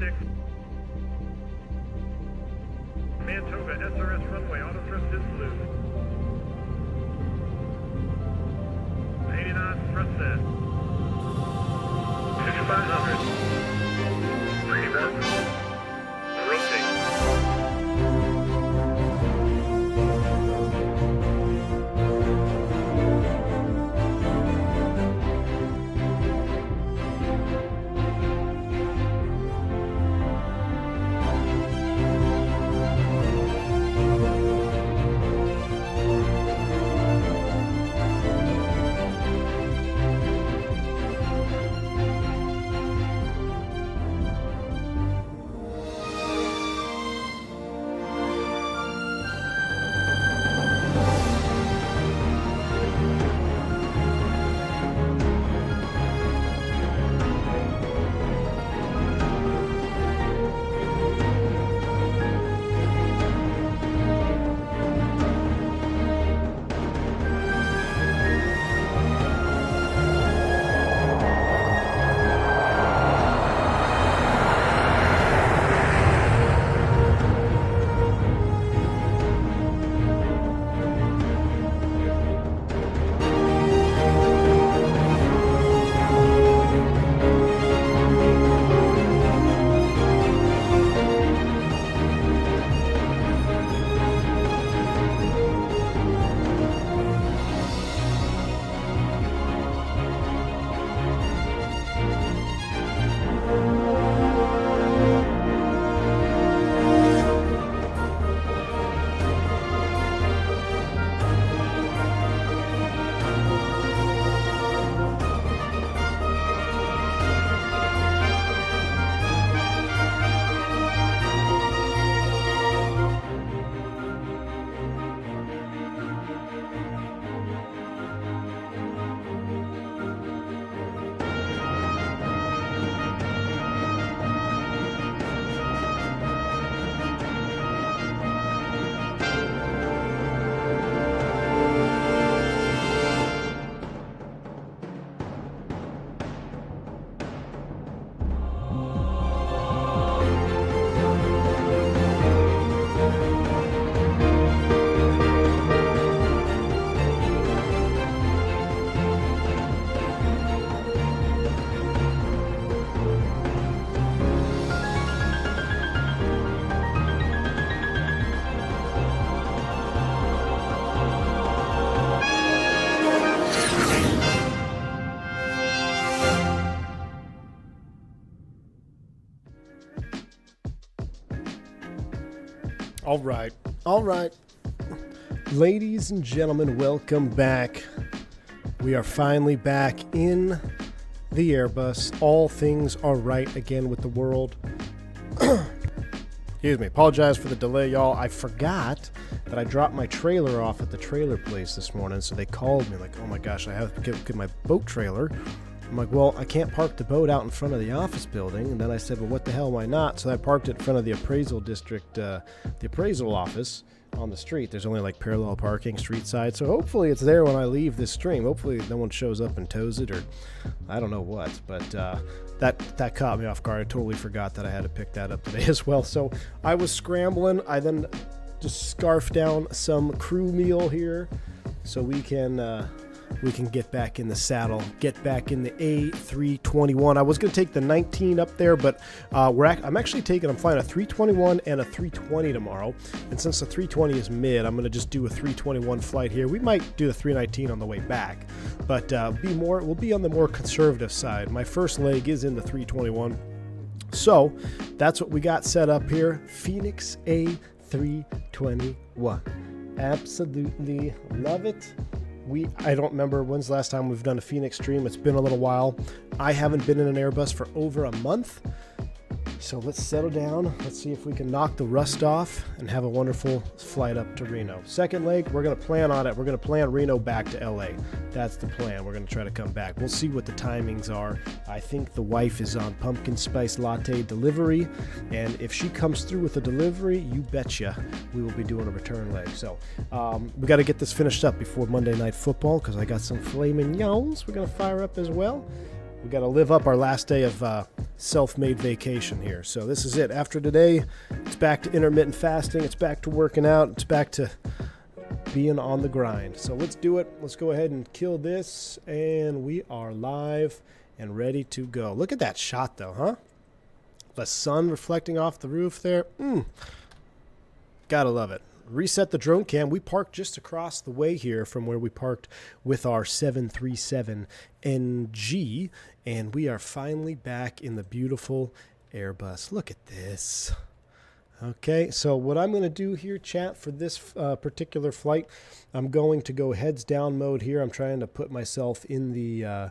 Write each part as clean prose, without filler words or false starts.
6. Command Toga, SRS runway, auto thrust is blue. 80 knots, thrust set. 5500. Freebird. Rotate. All right. Ladies and gentlemen, welcome back. We are finally back in the Airbus. All things are right again with the world. Excuse me. Apologize for the delay, y'all. I forgot that I dropped my trailer off at the trailer place this morning, so they called me like, oh my gosh, I have to get my boat trailer. I'm like, well, I can't park the boat out in front of the office building. And then I said, well, what the hell, why not? So I parked it in front of the appraisal district, the appraisal office on the street. There's only like parallel parking, street side. So hopefully it's there when I leave this stream. Hopefully no one shows up and tows it, or I don't know what. But that caught me off guard. I totally forgot that I had to pick that up today as well. So I was scrambling. I then just scarfed down some crew meal here so we can get back in the saddle, get back in the A321. I was going to take the 19 up there, but I'm flying a 321 and a 320 tomorrow. And since the 320 is mid, I'm going to just do a 321 flight here. We might do the 319 on the way back, but we'll be on the more conservative side. My first leg is in the 321. So that's what we got set up here. Fenix A321. Absolutely love it. I don't remember when's the last time we've done a Fenix stream. It's been a little while. I haven't been in an Airbus for over a month. So let's settle down. Let's see if we can knock the rust off and have a wonderful flight up to Reno. Second leg, we're going to plan on it. We're going to plan Reno back to LA. That's the plan. We're going to try to come back. We'll see what the timings are. I think the wife is on pumpkin spice latte delivery. And if she comes through with a delivery, you betcha we will be doing a return leg. So we got to get this finished up before Monday Night Football because I got some filet mignons we're going to fire up as well. We got to live up our last day of self-made vacation here. So this is it. After today, it's back to intermittent fasting. It's back to working out. It's back to being on the grind. So let's do it. Let's go ahead and kill this. And we are live and ready to go. Look at that shot though, huh? The sun reflecting off the roof there. Gotta love it. Reset the drone cam. We parked just across the way here from where we parked with our 737NG, and we are finally back in the beautiful Airbus. Look at this. Okay, so what I'm going to do here, chat, for this particular flight, I'm going to go heads down mode here. I'm trying to put myself in the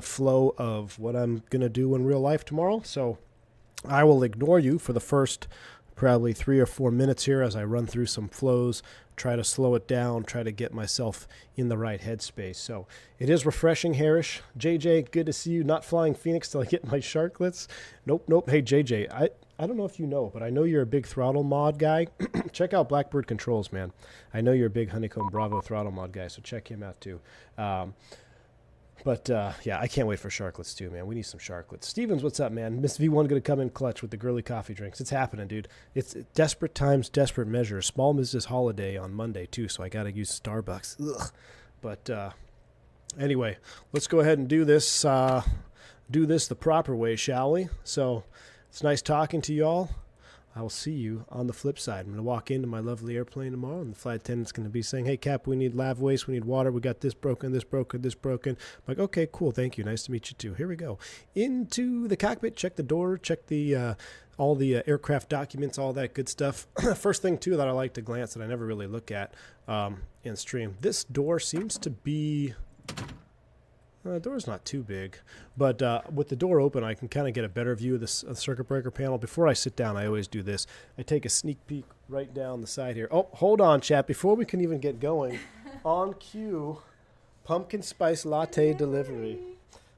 flow of what I'm going to do in real life tomorrow. So I will ignore you for the first probably 3 or 4 minutes here as I run through some flows, try to slow it down, try to get myself in the right headspace. So it is refreshing, Harish. JJ, good to see you. Not flying Phoenix till I get my sharklets. Nope. Hey, JJ, I don't know if you know, but I know you're a big throttle mod guy. Check out Blackbird Controls, man. I know you're a big Honeycomb Bravo throttle mod guy, so check him out too. But yeah, I can't wait for sharklets too, man. We need some sharklets. Stevens, what's up, man? Miss V1 going to come in clutch with the girly coffee drinks. It's happening, dude. It's desperate times, desperate measures. Small Mrs. Holiday on Monday too, so I got to use Starbucks. Ugh. But anyway, let's go ahead and do this the proper way, shall we? So it's nice talking to y'all. I will see you on the flip side. I'm going to walk into my lovely airplane tomorrow, and the flight attendant's going to be saying, hey, Cap, we need lav waste, we need water, we got this broken, this broken, this broken. I'm like, okay, cool, thank you, nice to meet you too. Here we go. Into the cockpit, check the door, check the all the aircraft documents, all that good stuff. First thing, too, that I like to glance that I never really look at in stream. This door seems to be... the door's not too big, but with the door open, I can kind of get a better view of the circuit breaker panel. Before I sit down, I always do this. I take a sneak peek right down the side here. Oh, hold on, chat. Before we can even get going, on cue, pumpkin spice latte delivery.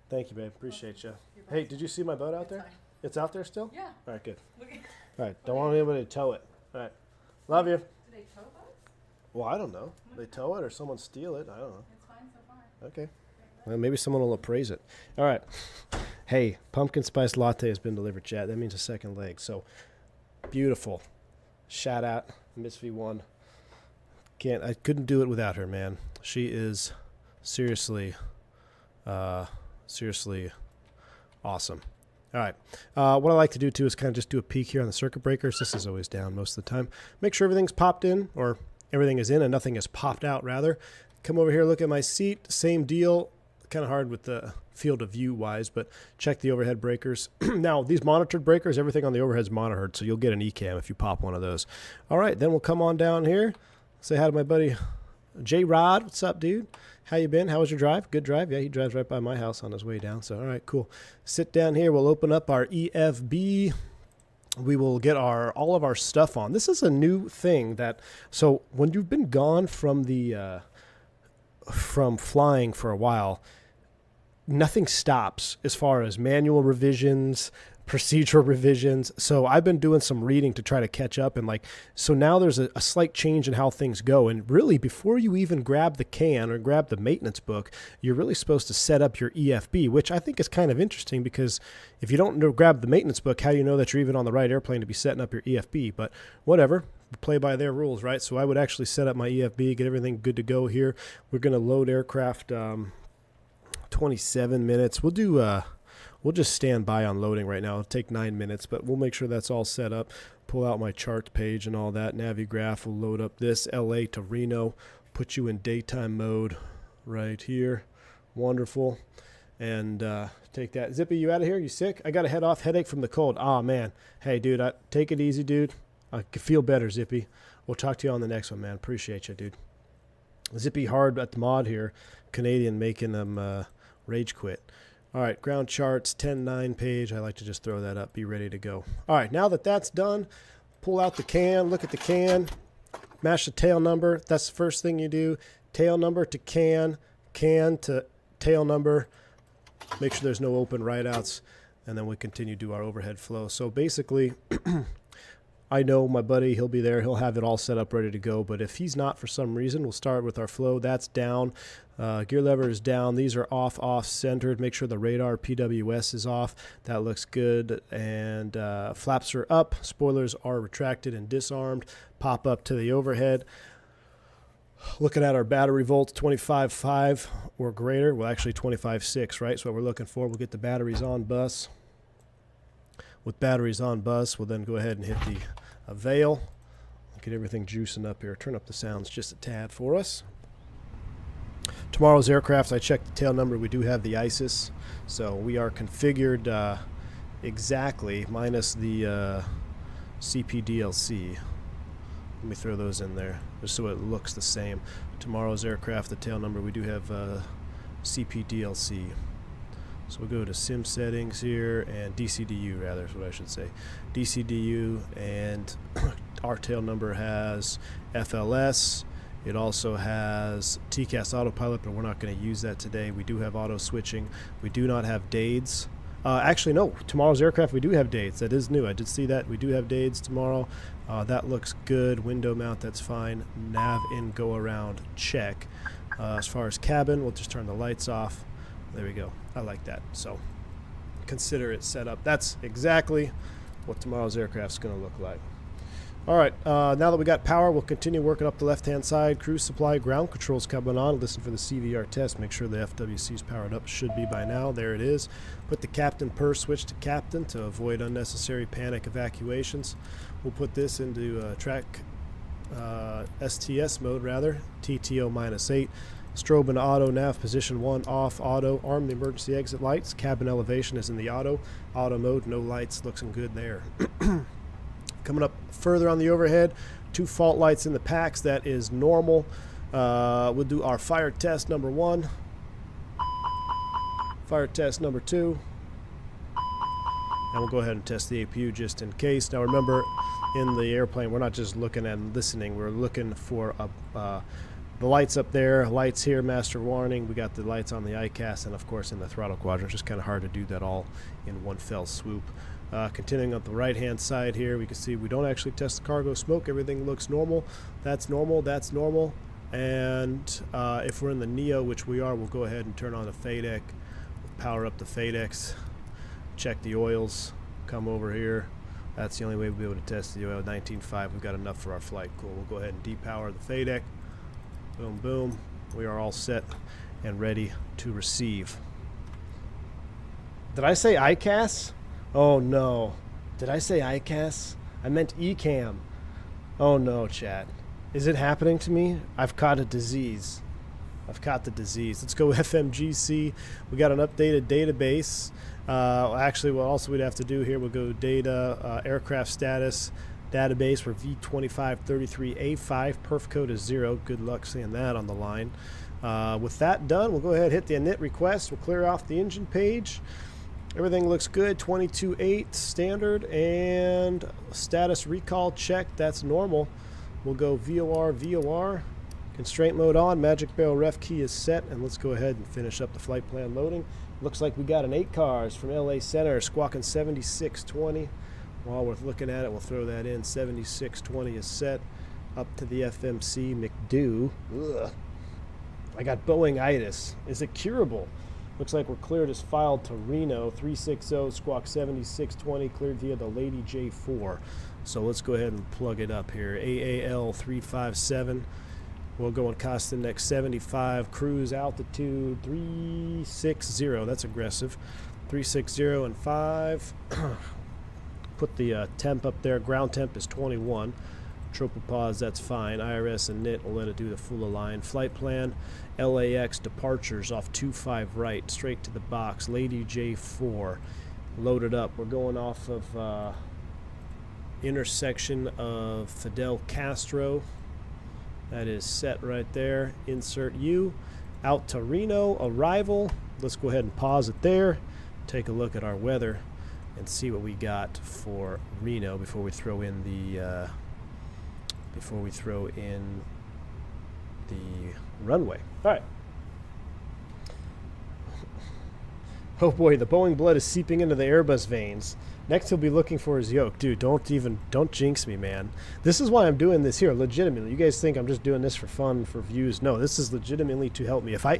Thank you, babe. Appreciate you. Hey, did you see my boat out there? It's out there still? Yeah. All right, good. All right, don't want anybody to tow it. All right, love you. Do they tow boats? Well, I don't know. They tow it or someone steal it. I don't know. It's fine so far. Okay. Well, maybe someone will appraise it. All right. Hey, pumpkin spice latte has been delivered, chat. That means a second leg. So beautiful. Shout out, Miss V1. I couldn't do it without her, man. She is seriously awesome. All right. What I like to do, too, is kind of just do a peek here on the circuit breakers. This is always down most of the time. Make sure everything's popped in, or everything is in and nothing is popped out, rather. Come over here, look at my seat. Same deal. Kind of hard with the field of view wise, but check the overhead breakers. Now, these monitored breakers, everything on the overhead's monitored, so you'll get an ECAM if you pop one of those. All right, then we'll come on down here. Say hi to my buddy J-Rod. What's up, dude? How you been? How was your drive? Good drive? Yeah, he drives right by my house on his way down, so all right, cool. Sit down here. We'll open up our EFB. We will get all of our stuff on. This is a new thing that, so when you've been gone from the from flying for a while, nothing stops as far as manual revisions, procedural revisions. So I've been doing some reading to try to catch up, and so now there's a slight change in how things go. And really, before you even grab the can or grab the maintenance book, you're really supposed to set up your EFB, which I think is kind of interesting, because if you don't grab the maintenance book, how do you know that you're even on the right airplane to be setting up your EFB? But whatever. Play by their rules, right? So I would actually set up my EFB, get everything good to go here. We're going to load aircraft 27 minutes. We'll just stand by on loading right now. It'll take 9 minutes, but we'll make sure that's all set up. Pull out my chart page and all that. Navigraph will load up this LA to Reno. Put you in daytime mode right here. Wonderful. And take that. Zippy, you out of here? You sick? I got a head off headache from the cold. Ah, man. Hey, dude, take it easy, dude. I can feel better, Zippy. We'll talk to you on the next one, man. Appreciate you, dude. Zippy hard at the mod here. Canadian making them rage quit. All right, ground charts, 10.9 page. I like to just throw that up, be ready to go. All right, now that that's done, pull out the can, look at the can, mash the tail number. That's the first thing you do. Tail number to can to tail number. Make sure there's no open write-outs, and then we continue to do our overhead flow. So basically, I know my buddy, he'll be there. He'll have it all set up, ready to go. But if he's not for some reason, we'll start with our flow. That's down. Gear lever is down. These are off, centered. Make sure the radar PWS is off. That looks good. And flaps are up. Spoilers are retracted and disarmed. Pop up to the overhead. Looking at our battery volts, 25.5 or greater. Well, actually 25.6, right? So what we're looking for. We'll get the batteries on bus. With batteries on bus, we'll then go ahead and hit the veil. Get everything juicing up here. Turn up the sounds just a tad for us. Tomorrow's aircraft, I checked the tail number. We do have the ISIS. So we are configured exactly, minus the CPDLC. Let me throw those in there just so it looks the same. Tomorrow's aircraft, the tail number, we do have CPDLC. So we'll go to sim settings here, and DCDU rather is what I should say. DCDU, and our tail number has FLS. It also has TCAS autopilot, but we're not going to use that today. We do have auto switching. We do not have DADES. Actually, no. Tomorrow's aircraft, we do have DADES. That is new. I did see that. We do have DADES tomorrow. That looks good. Window mount, that's fine. Nav in, go around, check. As far as cabin, we'll just turn the lights off. There we go. I like that. So consider it set up. That's exactly what tomorrow's aircraft is going to look like. All right. Now that we got power, we'll continue working up the left-hand side. Cruise supply, ground controls coming on. Listen for the CVR test. Make sure the FWC is powered up. Should be by now. There it is. Put the captain per switch to captain to avoid unnecessary panic evacuations. We'll put this into track STS mode, rather. TTO -8. Strobe and auto, nav position 1 off, auto. Arm the emergency exit lights. Cabin elevation is in the auto mode. No lights, looking good there. Coming up further on the overhead, 2 fault lights in the packs. That is normal. We'll do our fire test number 1, fire test number 2, and we'll go ahead and test the APU just in case. Now remember, in the airplane, we're not just looking and listening. We're looking for the lights up there, lights here, master warning. We got the lights on the ICAS, and of course in the throttle quadrant. Just kind of hard to do that all in one fell swoop. Continuing up the right-hand side here, we can see we don't actually test the cargo smoke. Everything looks normal. That's normal. That's normal. And if we're in the Neo, which we are, we'll go ahead and turn on the FADEC. Power up the FADEX. Check the oils. Come over here. That's the only way we'll be able to test the oil. 19.5. We've got enough for our flight. Cool. We'll go ahead and depower the FADEC. Boom, boom. We are all set and ready to receive. Did I say ICAS? Oh no. Did I say ICAS? I meant ECAM. Oh no, chat. Is it happening to me? I've caught a disease. I've caught the disease. Let's go FMGC. We got an updated database. Actually, what else we'd have to do here, we'll go data, aircraft status, database for V2533A5. Perf code is 0. Good luck seeing that on the line. With that done, we'll go ahead and hit the init request. We'll clear off the engine page. Everything looks good. 22.8 standard, and status recall check. That's normal. We'll go VOR. Constraint mode on. Magic barrel ref key is set, and let's go ahead and finish up the flight plan loading. Looks like we got an 8 cars from LA Center squawking 7620. While we're looking at it, we'll throw that in. 7620 is set. Up to the FMC McDo. Ugh. I got Boeing-itis. Is it curable? Looks like we're cleared as filed to Reno. 360 squawk 7620, cleared via the Lady J4. So let's go ahead and plug it up here. AAL 357. We'll go on cost index 75. Cruise altitude 360. That's aggressive. 360 and 5. Put the temp up there. Ground temp is 21. Tropopause, that's fine. IRS and NIT will let it do the full align. Flight plan, LAX departures off 25 right, straight to the box. Lady J4, loaded up. We're going off of intersection of Fidel Castro. That is set right there. Insert U. Out to Reno, arrival. Let's go ahead and pause it there. Take a look at our weather and see what we got for Reno before we throw in the runway. All right. Oh boy, the Boeing blood is seeping into the Airbus veins. Next he'll be looking for his yoke. Dude, don't jinx me, man. This is why I'm doing this here, legitimately. You guys think I'm just doing this for fun, for views. No, this is legitimately to help me. If I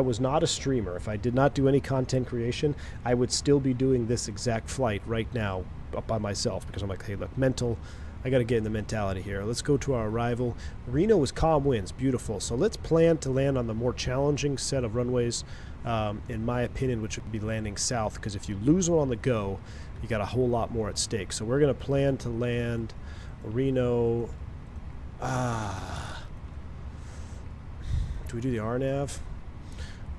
was not a streamer, if I did not do any content creation, I would still be doing this exact flight right now by myself, because I'm like, hey, look, I got to get in the mentality here. Let's go to our arrival. Reno is calm winds, beautiful. So let's plan to land on the more challenging set of runways, in my opinion, which would be landing south, because if you lose one on the go, you got a whole lot more at stake. So we're going to plan to land Reno. Do we do the RNAV?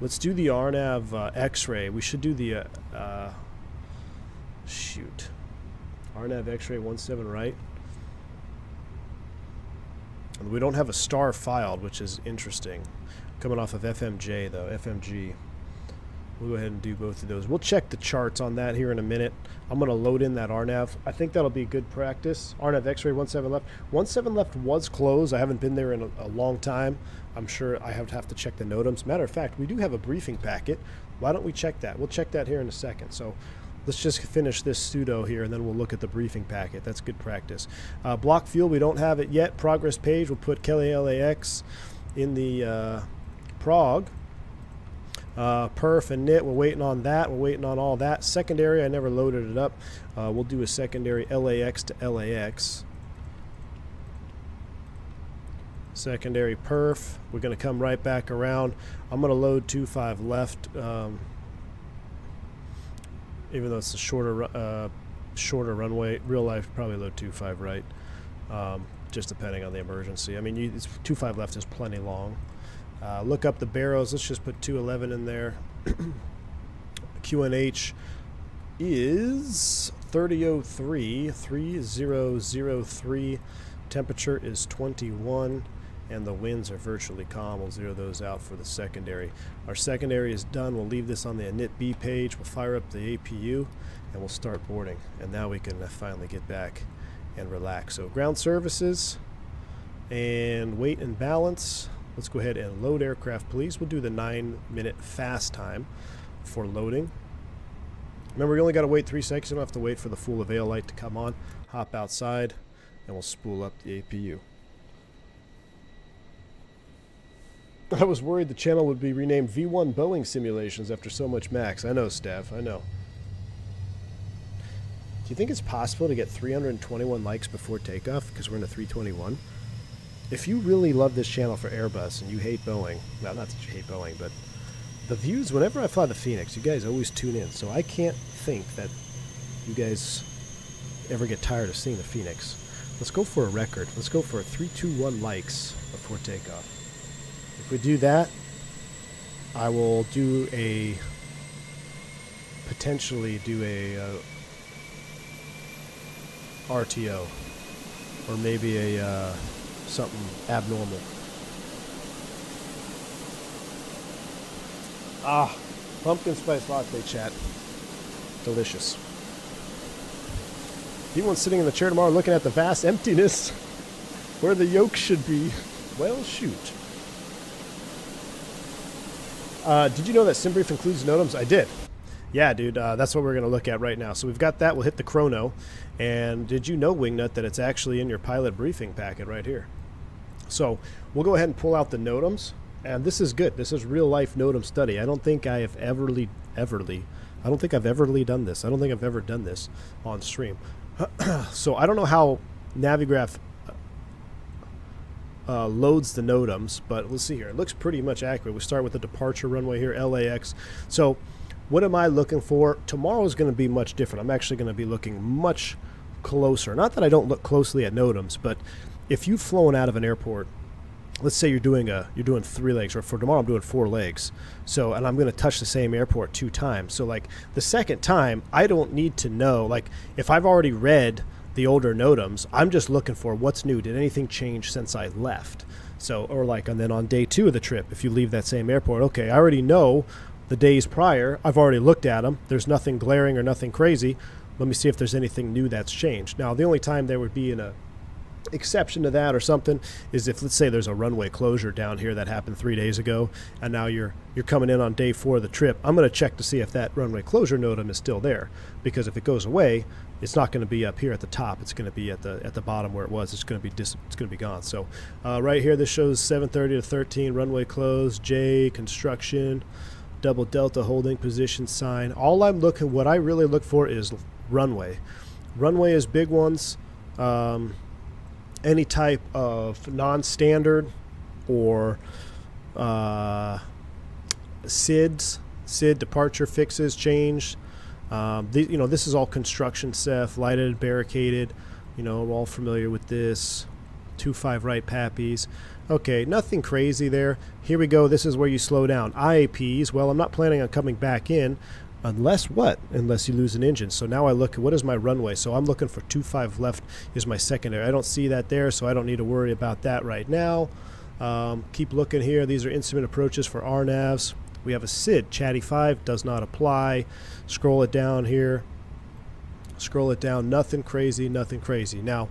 Let's do the RNAV X-ray. We should do the shoot. RNAV X-ray 17 right. And we don't have a star filed, which is interesting. Coming off of FMJ though, FMG. We'll go ahead and do both of those. We'll check the charts on that here in a minute. I'm going to load in that RNAV. I think that'll be good practice. RNAV X-ray 17 left. 17 left was closed. I haven't been there in a long time. I'm sure I have to check the NOTAMs. Matter of fact, we do have a briefing packet. Why don't we check that? We'll check that here in a second. So let's just finish this pseudo here, and then we'll look at the briefing packet. That's good practice. Block fuel, we don't have it yet. Progress page, we'll put Kelly LAX in the prog. Perf and knit, we're waiting on that. We're waiting on all that. Secondary, I never loaded it up. We'll do a secondary LAX to LAX. Secondary perf. We're going to come right back around. I'm going to load 25 left, even though it's a shorter runway. Real life, probably load 25 right, just depending on the emergency. I mean, 25 left is plenty long. Look up the barrows. Let's just put 211 in there. QNH is 3003, 3003. Temperature is 21, and the winds are virtually calm. We'll zero those out for the secondary. Our secondary is done. We'll leave this on the init B page. We'll fire up the APU, and we'll start boarding. And now we can finally get back and relax. So ground services and weight and balance. Let's go ahead and load aircraft, please. We'll do the 9-minute fast time for loading. Remember, we only got to wait 3 seconds. You don't have to wait for the full avail light to come on. Hop outside, and we'll spool up the APU. I was worried the channel would be renamed V1 Boeing Simulations after so much Max. I know, Steph. I know. Do you think it's possible to get 321 likes before takeoff because we're in a 321? If you really love this channel for Airbus and you hate Boeing, well, not that you hate Boeing, but the views, whenever I fly the Fenix, you guys always tune in. So I can't think that you guys ever get tired of seeing the Fenix. Let's go for a record. Let's go for 321 likes before takeoff. If we do that, I will do potentially do a RTO, or maybe a something abnormal. Pumpkin spice latte, chat. Delicious. Everyone's sitting in the chair tomorrow looking at the vast emptiness where the yoke should be. Well, shoot. Did you know that SimBrief includes NOTAMs? I did. Yeah, dude, that's what we're going to look at right now. So we've got that. We'll hit the chrono. And did you know, Wingnut, that it's actually in your pilot briefing packet right here? So we'll go ahead and pull out the NOTAMs. And this is good. This is real-life NOTAM study. I don't think I have everly done this. I don't think I've ever done this on stream. So I don't know how Navigraph loads the NOTAMs, but let's see here. It looks pretty much accurate. We start with the departure runway here, LAX. So what am I looking for? Tomorrow is going to be much different. I'm actually going to be looking much closer. Not that I don't look closely at NOTAMs, but if you've flown out of an airport, let's say you're doing 3 legs, or for tomorrow I'm doing 4 legs. So, and I'm going to touch the same airport 2 times. So like the second time, I don't need to know, like if I've already read the older NOTAMs, I'm just looking for what's new. Did anything change since I left? So, or like, and then on day 2 of the trip, if you leave that same airport, okay, I already know the days prior. I've already looked at them. There's nothing glaring or nothing crazy. Let me see if there's anything new that's changed. Now, the only time there would be in a exception to that or something is if, let's say, there's a runway closure down here that happened 3 days ago, and now you're coming in on day 4 of the trip. I'm going to check to see if that runway closure NOTAM is still there, because if it goes away, it's not going to be up here at the top. It's going to be at the bottom where it was. It's going to be gone. So right here, this shows 7:30 to 13 runway close, J construction, double delta holding position sign. What I really look for is runway. Runway is big ones. Any type of non-standard or SID departure fixes, change. This is all construction stuff, lighted, barricaded. We're all familiar with this. 2-5 right pappies. Okay, nothing crazy there. Here we go. This is where you slow down. IAPs. Well, I'm not planning on coming back in. Unless what? Unless you lose an engine. So now I look at what is my runway. So I'm looking for 2-5 left is my secondary. I don't see that there, so I don't need to worry about that right now. Keep looking here. These are instrument approaches for RNAVs. We have a SID. Chatty 5 does not apply. Scroll it down here. Scroll it down. Nothing crazy, nothing crazy. Now,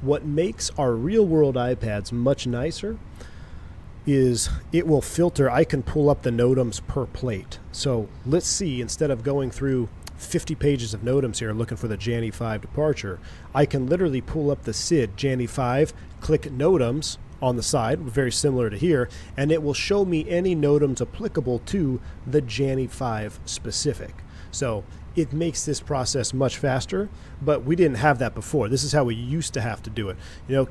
what makes our real-world iPads much nicer is it will filter. I can pull up the NOTAMs per plate. So let's see, instead of going through 50 pages of NOTAMs here looking for the Jan 5 departure, I can literally pull up the SID Jan 5, click NOTAMs on the side, very similar to here, and it will show me any NOTAMs applicable to the Jan 5 specific. So it makes this process much faster, but we didn't have that before. This is how we used to have to do it.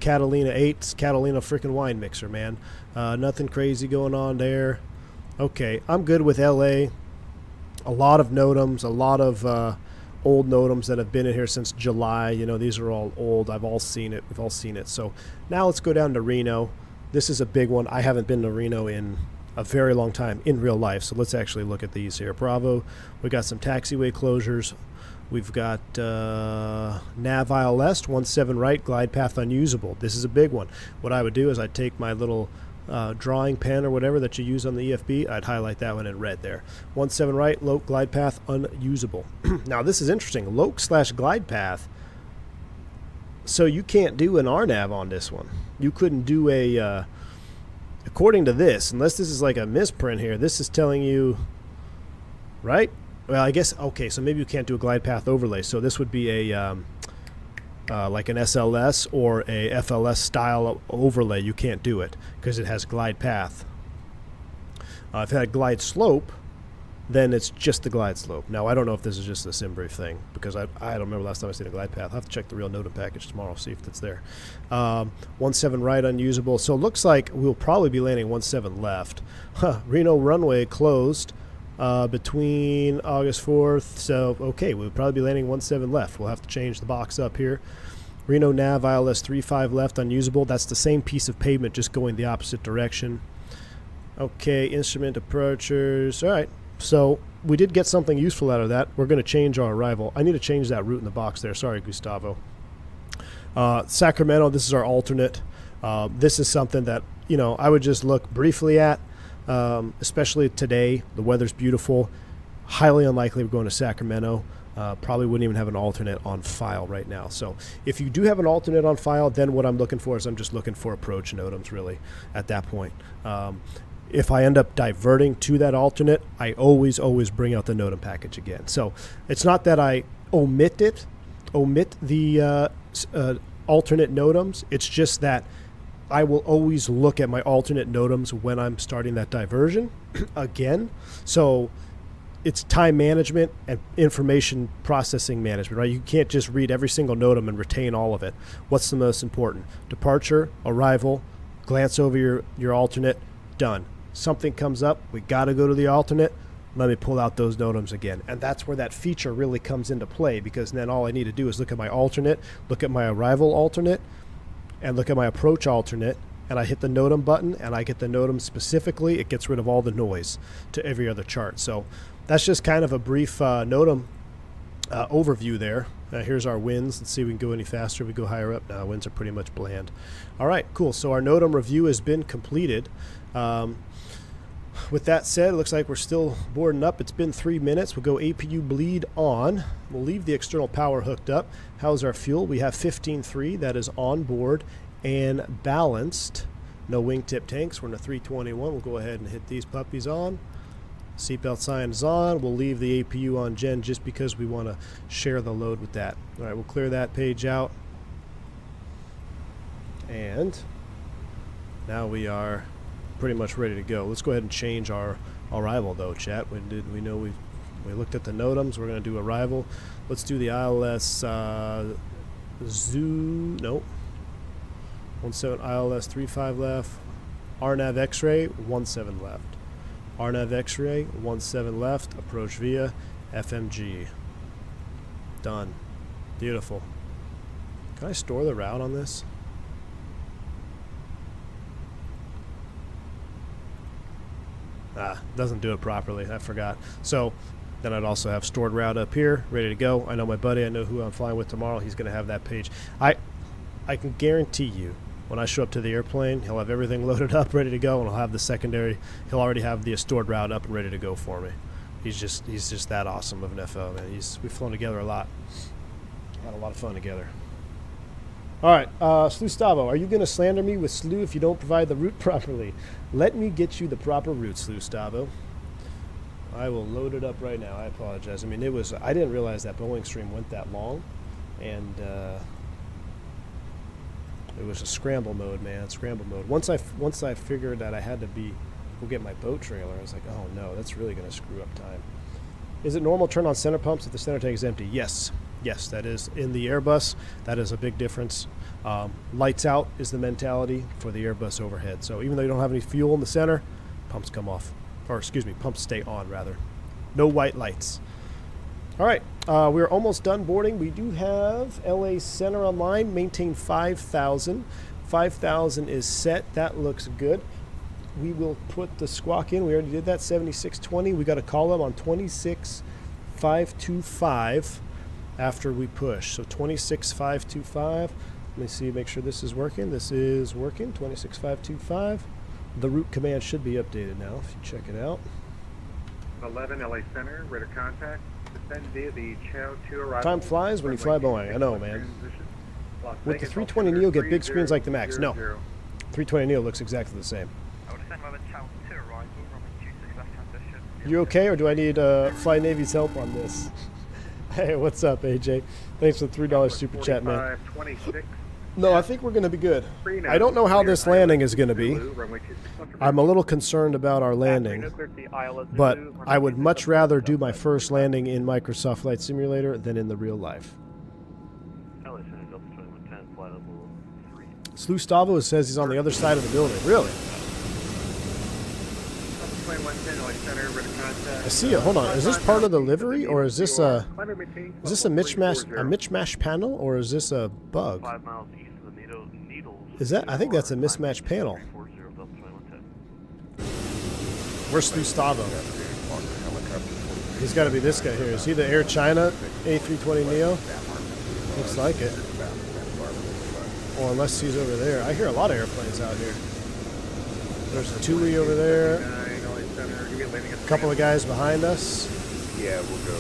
Catalina 8's Catalina freaking wine mixer, man. Nothing crazy going on there. Okay, I'm good with LA. A lot of NOTAMs, a lot of old NOTAMs that have been in here since July. These are all old. I've all seen it. We've all seen it. So now let's go down to Reno. This is a big one. I haven't been to Reno in a very long time in real life. So let's actually look at these here. Bravo, we got some taxiway closures. We've got nav ILS, 17 right, glide path unusable. This is a big one. What I would do is I'd take my little drawing pen or whatever that you use on the EFB, I'd highlight that one in red there. 17 right, LOC, glide path unusable. Now this is interesting. LOC/glide path. So you can't do an RNAV on this one. You couldn't do a according to this, unless this is like a misprint here, this is telling you, right? Well, I guess, okay, so maybe you can't do a glide path overlay. So this would be a like an SLS or a FLS style overlay. You can't do it because it has glide path. If it had glide slope, then it's just the glide slope. Now, I don't know if this is just a SimBrief thing, because I don't remember last time I seen a glide path. I'll have to check the real NOTAM package tomorrow, see if it's there. 17 right, unusable. So it looks like we'll probably be landing 17 left. Reno runway closed between August 4th. So, okay, we'll probably be landing 17 left. We'll have to change the box up here. Reno nav ILS 35 left, unusable. That's the same piece of pavement, just going the opposite direction. Okay, instrument departures. All right. So we did get something useful out of that. We're going to change our arrival. I need to change that route in the box there. Sorry, Gustavo. Sacramento, this is our alternate. This is something that, I would just look briefly at, especially today. The weather's beautiful. Highly unlikely we're going to Sacramento. Probably wouldn't even have an alternate on file right now. So if you do have an alternate on file, then what I'm looking for is I'm just looking for approach NOTAMs really at that point. If I end up diverting to that alternate, I always bring out the NOTAM package again. So it's not that I omit the alternate NOTAMs. It's just that I will always look at my alternate NOTAMs when I'm starting that diversion again. So it's time management and information processing management, right? You can't just read every single NOTAM and retain all of it. What's the most important? Departure, arrival, glance over your alternate, done. Something comes up, we got to go to the alternate, let me pull out those NOTAMs again. And that's where that feature really comes into play, because then all I need to do is look at my alternate, look at my arrival alternate, and look at my approach alternate, and I hit the NOTAM button, and I get the NOTAM specifically. It gets rid of all the noise to every other chart. So that's just kind of a brief NOTAM overview there. Here's our winds. Let's see if we can go any faster. We go higher up. Now winds are pretty much bland. All right, cool. So our NOTAM review has been completed. With that said, it looks like we're still boarding up. It's been 3 minutes. We'll go APU bleed on. We'll leave the external power hooked up. How's our fuel? We have 15.3. That is on board and balanced. No wingtip tanks. We're in a 321. We'll go ahead and hit these puppies on. Seatbelt sign is on. We'll leave the APU on gen just because we want to share the load with that. All right, we'll clear that page out. And now we are pretty much ready to go. Let's go ahead and change our arrival though, chat. We know we looked at the NOTAMs. We're going to do arrival. Let's do the ILS Zoo. Nope. 17 ILS 35 left. RNAV X-ray 17 left. RNAV X-ray 17 left. Approach via FMG. Done. Beautiful. Can I store the route on this? Doesn't do it properly. I forgot. So then I'd also have stored route up here, ready to go. I know my buddy. I know who I'm flying with tomorrow. He's going to have that page. I can guarantee you, when I show up to the airplane, he'll have everything loaded up, ready to go, and he'll have the secondary. He'll already have the stored route up and ready to go for me. He's just that awesome of an FO, man. We've flown together a lot. Had a lot of fun together. All right, Slew Stavo, are you going to slander me with Slew if you don't provide the route properly? Let me get you the proper route, Slew Stavo. I will load it up right now. I apologize. I mean, I didn't realize that Boeing stream went that long, and it was a scramble mode, man. Scramble mode. Once I figured that I had to go get my boat trailer, I was like, oh no, that's really going to screw up time. Is it normal to turn on center pumps if the center tank is empty? Yes. Yes, that is in the Airbus. That is a big difference. Lights out is the mentality for the Airbus overhead. So even though you don't have any fuel in the center, pumps come off. Or excuse me, pumps stay on, rather. No white lights. All right, we're almost done boarding. We do have LA Center online. Maintain 5,000. 5,000 is set. That looks good. We will put the squawk in. We already did that, 7620. We got to call them on 26525 after we push. So 26525. Let me see, make sure this is working. This is working, 26525. The route command should be updated now if you check it out. 11 LA Center, radar contact. Descend via the Chow 2 arrival. Time flies when you fly Boeing. I know, man. Would the 320 Neo get big screens like the Max? No. 320 Neo looks exactly the same. You okay, or do I need Fly Navy's help on this? Hey, what's up, AJ? Thanks for the $3 super chat, man. No, I think we're going to be good. I don't know how this landing is going to be. I'm a little concerned about our landing, but I would much rather do my first landing in Microsoft Flight Simulator than in the real life. Slew Stavo says he's on the other side of the building. Really? I see it. Hold on. Is this part of the livery, or is this a mismatch panel, or is this a bug? Is that? I think that's a mismatched panel. Where's Slew Stavo? He's got to be this guy here. Is he the Air China A320 Neo? Looks like it. Or unless he's over there. I hear a lot of airplanes out here. There's a Tui over there. A couple of guys behind us. Yeah, we'll go.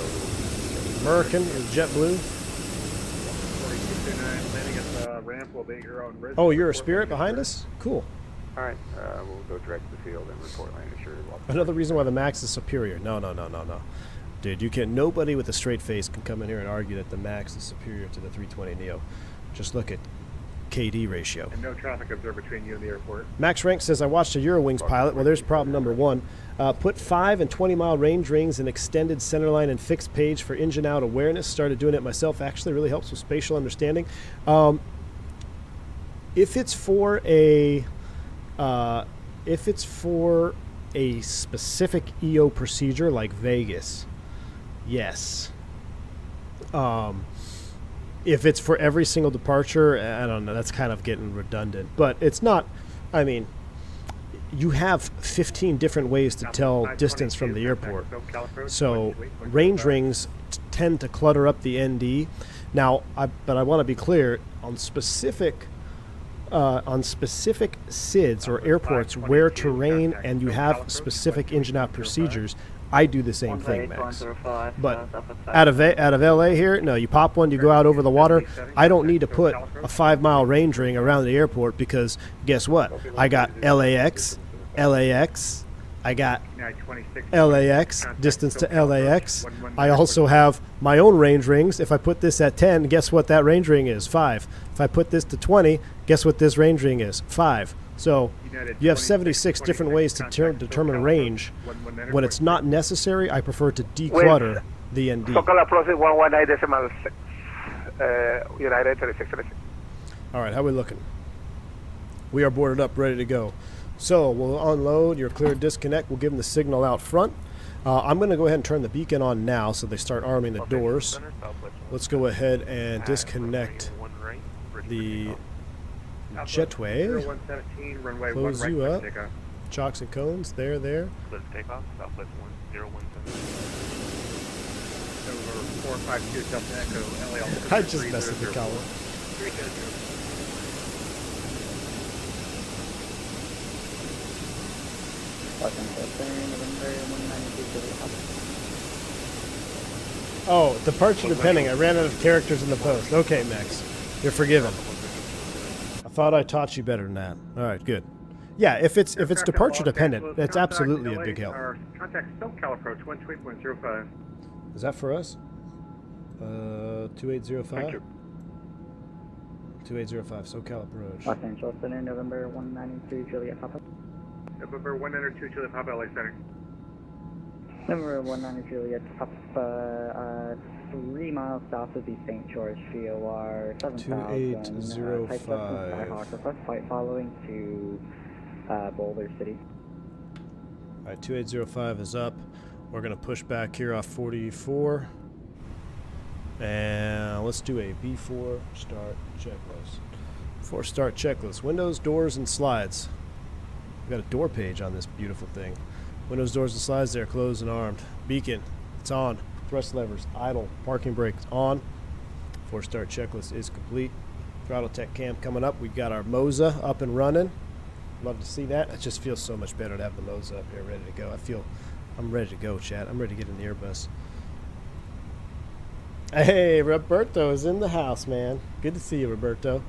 American is JetBlue. Oh, you're a Spirit behind us? Cool. All right, we'll go direct to the field and report landing assured. Another reason why the Max is superior. No. Dude, you can't. Nobody with a straight face can come in here and argue that the Max is superior to the 320 Neo. Just look at KD ratio. And no traffic observed between you and the airport. Max Rank says, I watched a Eurowings pilot. Well, there's problem number one. Put 5 and 20 mile range rings and extended centerline and fixed page for engine out awareness. Started doing it myself. Actually, really helps with spatial understanding. If it's for a specific EO procedure like Vegas, yes. If it's for every single departure, I don't know, that's kind of getting redundant. But it's not, I mean, you have 15 different ways to tell distance from the airport. So range rings tend to clutter up the ND. Now, but I want to be clear, on specific SIDS or airports where terrain and you have specific engine out procedures, I do the same thing, Max. 108, But Southwest out of LA here, no, you pop one, you go out over the water. I don't need to put a 5-mile range ring around the airport because guess what? I got LAX, I got LAX, distance to LAX. I also have my own range rings. If I put this at 10, guess what that range ring is? 5. If I put this to 20, guess what this range ring is? 5. So you have 76 different ways to determine range. When it's not necessary, I prefer to declutter the ND. Local approach 119.6. United 3636. All right, how we looking? We are boarded up, ready to go. So we'll unload, you're clear to disconnect, we'll give them the signal out front. I'm going to go ahead and turn the beacon on now so they start arming the doors. Let's go ahead and disconnect the jetway. Close you up. Chocks and cones, there. Takeoff, Southwest 1017. Over 452 Delta Echo, LAL. I just messed with the color. Oh, departure depending. I ran out of characters in the post. Okay, Max. You're forgiven. I thought I taught you better than that. All right, good. Yeah, if it's departure dependent, that's absolutely a big help. Contact SoCal approach 128.05. Is that for us? 2805? 2805, SoCal approach. Los Angeles Center, November 192, Juliet Papa. November 192, Juliet Papa, LA Center. November 192, Juliet Papa, 3 miles south of the St. George VOR 7000. 2805. Request flight following to Boulder City. Alright, 2805 is up. We're going to push back here off 44. And let's do a B4 start checklist. Before start checklist. Windows, doors, and slides. We've got a door page on this beautiful thing. Windows, doors, and slides, they're closed and armed. Beacon, it's on. Thrust levers, idle. Parking brakes, on. Before start checklist is complete. Throttletek cam coming up. We've got our Moza up and running. Love to see that. It just feels so much better to have the Moza up here ready to go. I'm ready to go, chat. I'm ready to get in the Airbus. Hey, Roberto is in the house, man. Good to see you, Roberto.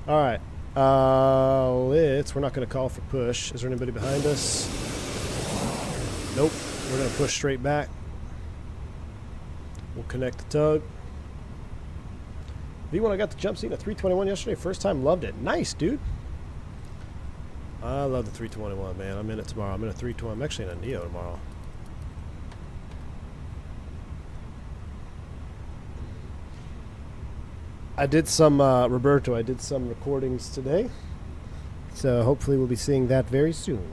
All right. We're not going to call for push. Is there anybody behind us? Nope. We're going to push straight back. We'll connect the tug. V1, I got the jump seat in a 321 yesterday. First time, loved it. Nice, dude. I love the 321, man. I'm in it tomorrow. I'm in a 320. I'm actually in a Neo tomorrow. I did some, Roberto, I did some recordings today. So hopefully we'll be seeing that very soon.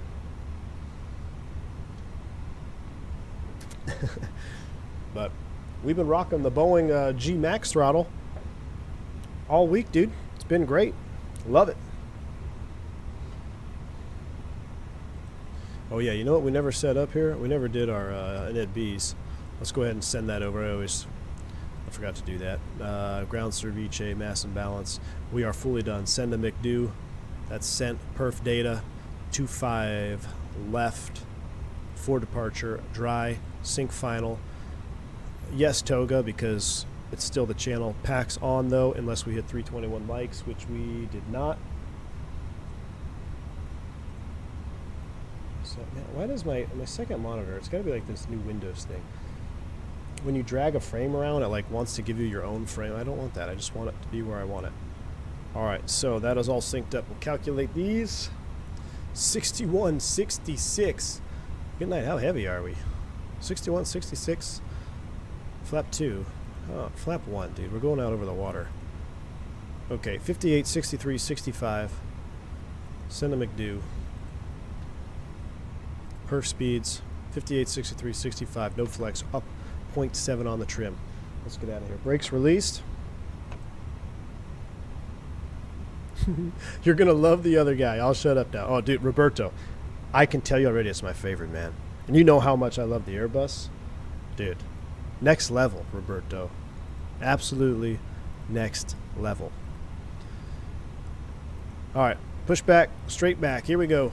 But we've been rocking the Boeing G Max throttle all week, dude. It's been great. Love it. Oh yeah, you know what we never set up here? We never did our NetBs. Let's go ahead and send that over. I forgot to do that. Ground Cerviche, mass and balance. We are fully done. Send to McDo. That's sent. Perf data. 25 left. For departure. Dry. Sync final. Yes, Toga, because it's still the channel. Packs on though, unless we hit 321 likes, which we did not. So, man, why does my second monitor? It's got to be like this new Windows thing. When you drag a frame around, it like wants to give you your own frame. I don't want that. I just want it to be where I want it. All right, so that is all synced up. We'll calculate these. 6166. Good night. How heavy are we? 6166. Flap 2. Oh, flap 1, dude. We're going out over the water. Okay, 58, 63, 65. Send a McDo. Perf speeds. 58, 63, 65. No flex. Up 0.7 on the trim. Let's get out of here. Brakes released. You're going to love the other guy. I'll shut up now. Oh, dude, Roberto. I can tell you already it's my favorite, man. And you know how much I love the Airbus. Dude, next level, Roberto. Absolutely next level. All right, push back, straight back. Here we go.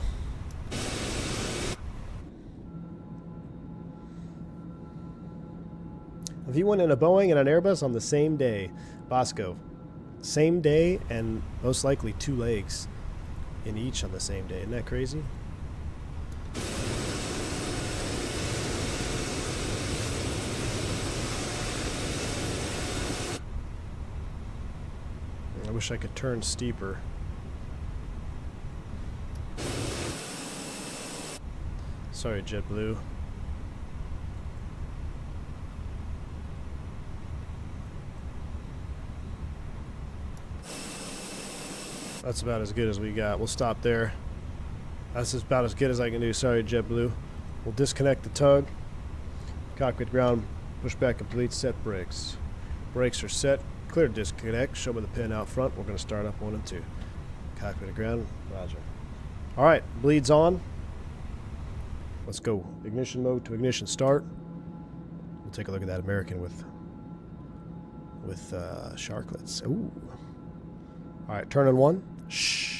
If you went in a Boeing and an Airbus on the same day, Bosco, same day and most likely 2 legs in each on the same day. Isn't that crazy? I wish I could turn steeper. Sorry, JetBlue. That's about as good as we got. We'll stop there. That's about as good as I can do. Sorry, JetBlue. We'll disconnect the tug. Cockpit ground. Pushback complete. Set brakes. Brakes are set. Clear disconnect. Show me the pin out front. We're going to start up 1 and 2. Cockpit to ground. Roger. All right. Bleeds on. Let's go. Ignition mode to ignition start. We'll take a look at that American with sharklets. Ooh. All right. Turn on 1. Shh.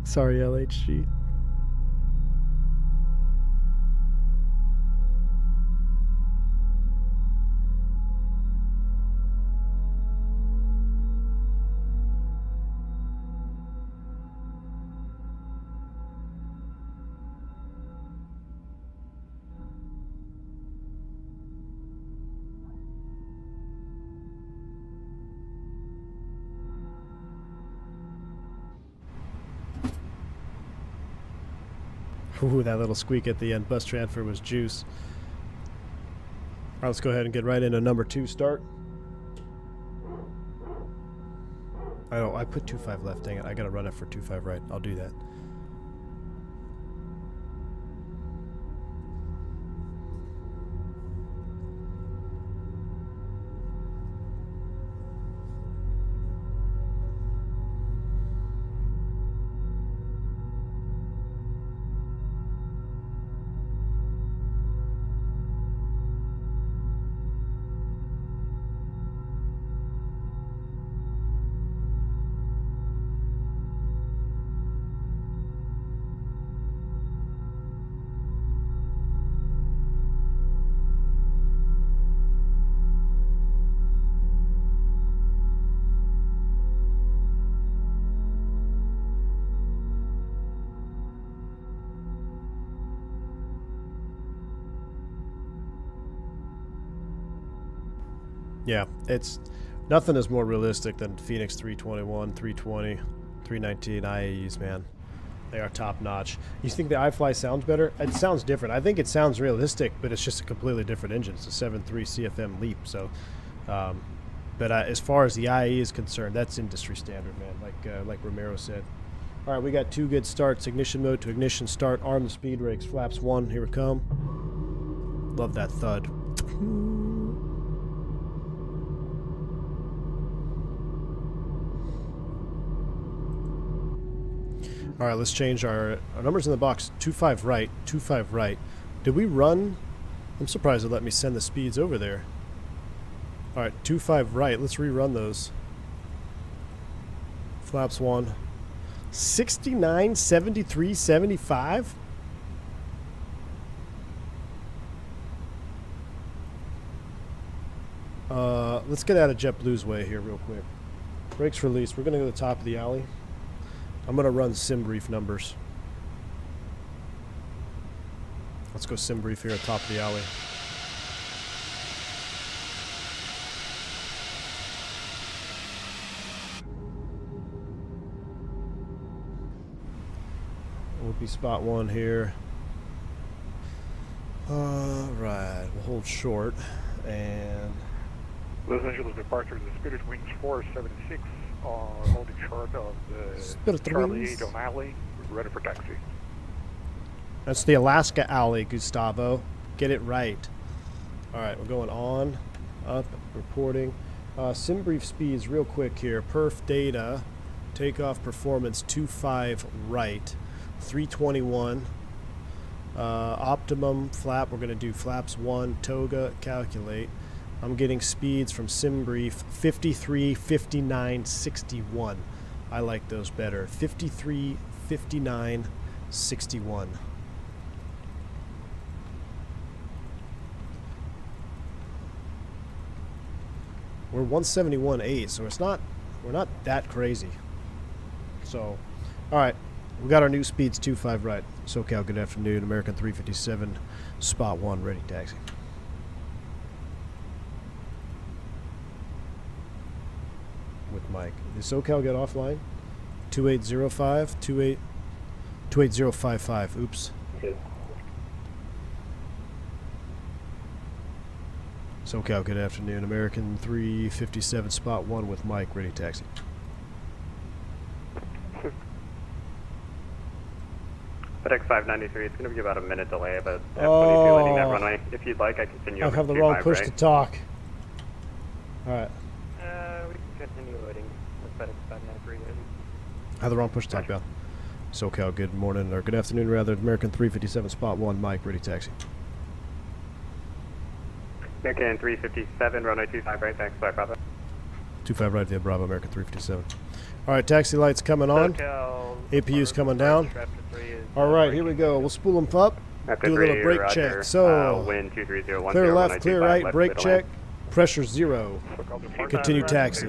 Sorry, LHG. Ooh, that little squeak at the end. Bus transfer was juice. All right, let's go ahead and get right into number 2 start. I put 2.5 left. Dang it. I got to run it for 2.5 right. I'll do that. Yeah, it's nothing is more realistic than Fenix 321, 320, 319 IAEs, man. They are top notch. You think the iFly sounds better? It sounds different. I think it sounds realistic, but it's just a completely different engine. It's a 7.3 CFM LEAP. So, but as far as the IAE is concerned, that's industry standard, man. Like Romero said. All right, we got 2 good starts. Ignition mode to ignition start. Arm the speed brakes. Flaps 1. Here we come. Love that thud. All right, let's change our numbers in the box. 2.5 right, 2.5 right. Did we run? I'm surprised it let me send the speeds over there. All right, 2.5 right. Let's rerun those. Flaps 1. 69, 73, 75. Let's get out of JetBlue's way here real quick. Brakes released. We're going to go to the top of the alley. I'm going to run sim brief numbers. Let's go sim brief here at top of the alley. We'll be spot 1 here. Alright, we'll hold short and... Los Angeles departure of the Spirit Wings 476 holding short of the Spirit Charlie Wings. 8 on alley, ready for taxi. That's the Alaska alley, Gustavo. Get it right. Alright, we're going on, up, reporting. Sim brief speeds real quick here. Perf data, takeoff performance 25 right, 321. Optimum flap, we're going to do flaps 1, Toga, calculate. I'm getting speeds from sim brief 53, 59, 61. I like those better. 53, 59, 61. We're 171.8, so we're not that crazy. So, all right, we got our new speeds 25 right. SoCal, good afternoon. American 357, spot 1, ready taxi. With Mike. Did SoCal get offline? 2805, 28055. Oops. SoCal, good afternoon. American 357, spot 1 with Mike, ready taxi. FedEx 593, it's going to be about a minute delay, but when you feel letting that runway, if you'd like, I can send you over I have the 25 wrong push right. to talk. Alright. We can continue loading with FedEx 593. I have the wrong push to talk, Bell. SoCal, good morning, or good afternoon rather. American 357, spot 1, Mike, ready taxi. American 357, runway 25 right, thanks, bye, Bravo. 25 right via Bravo, American 357. Alright, taxi lights coming on. APU's coming down. Alright, here we go. We'll spool them up. Do a little brake check. So, wind 23010, clear left, clear right, left, brake check. land. Pressure 0. Continue taxi.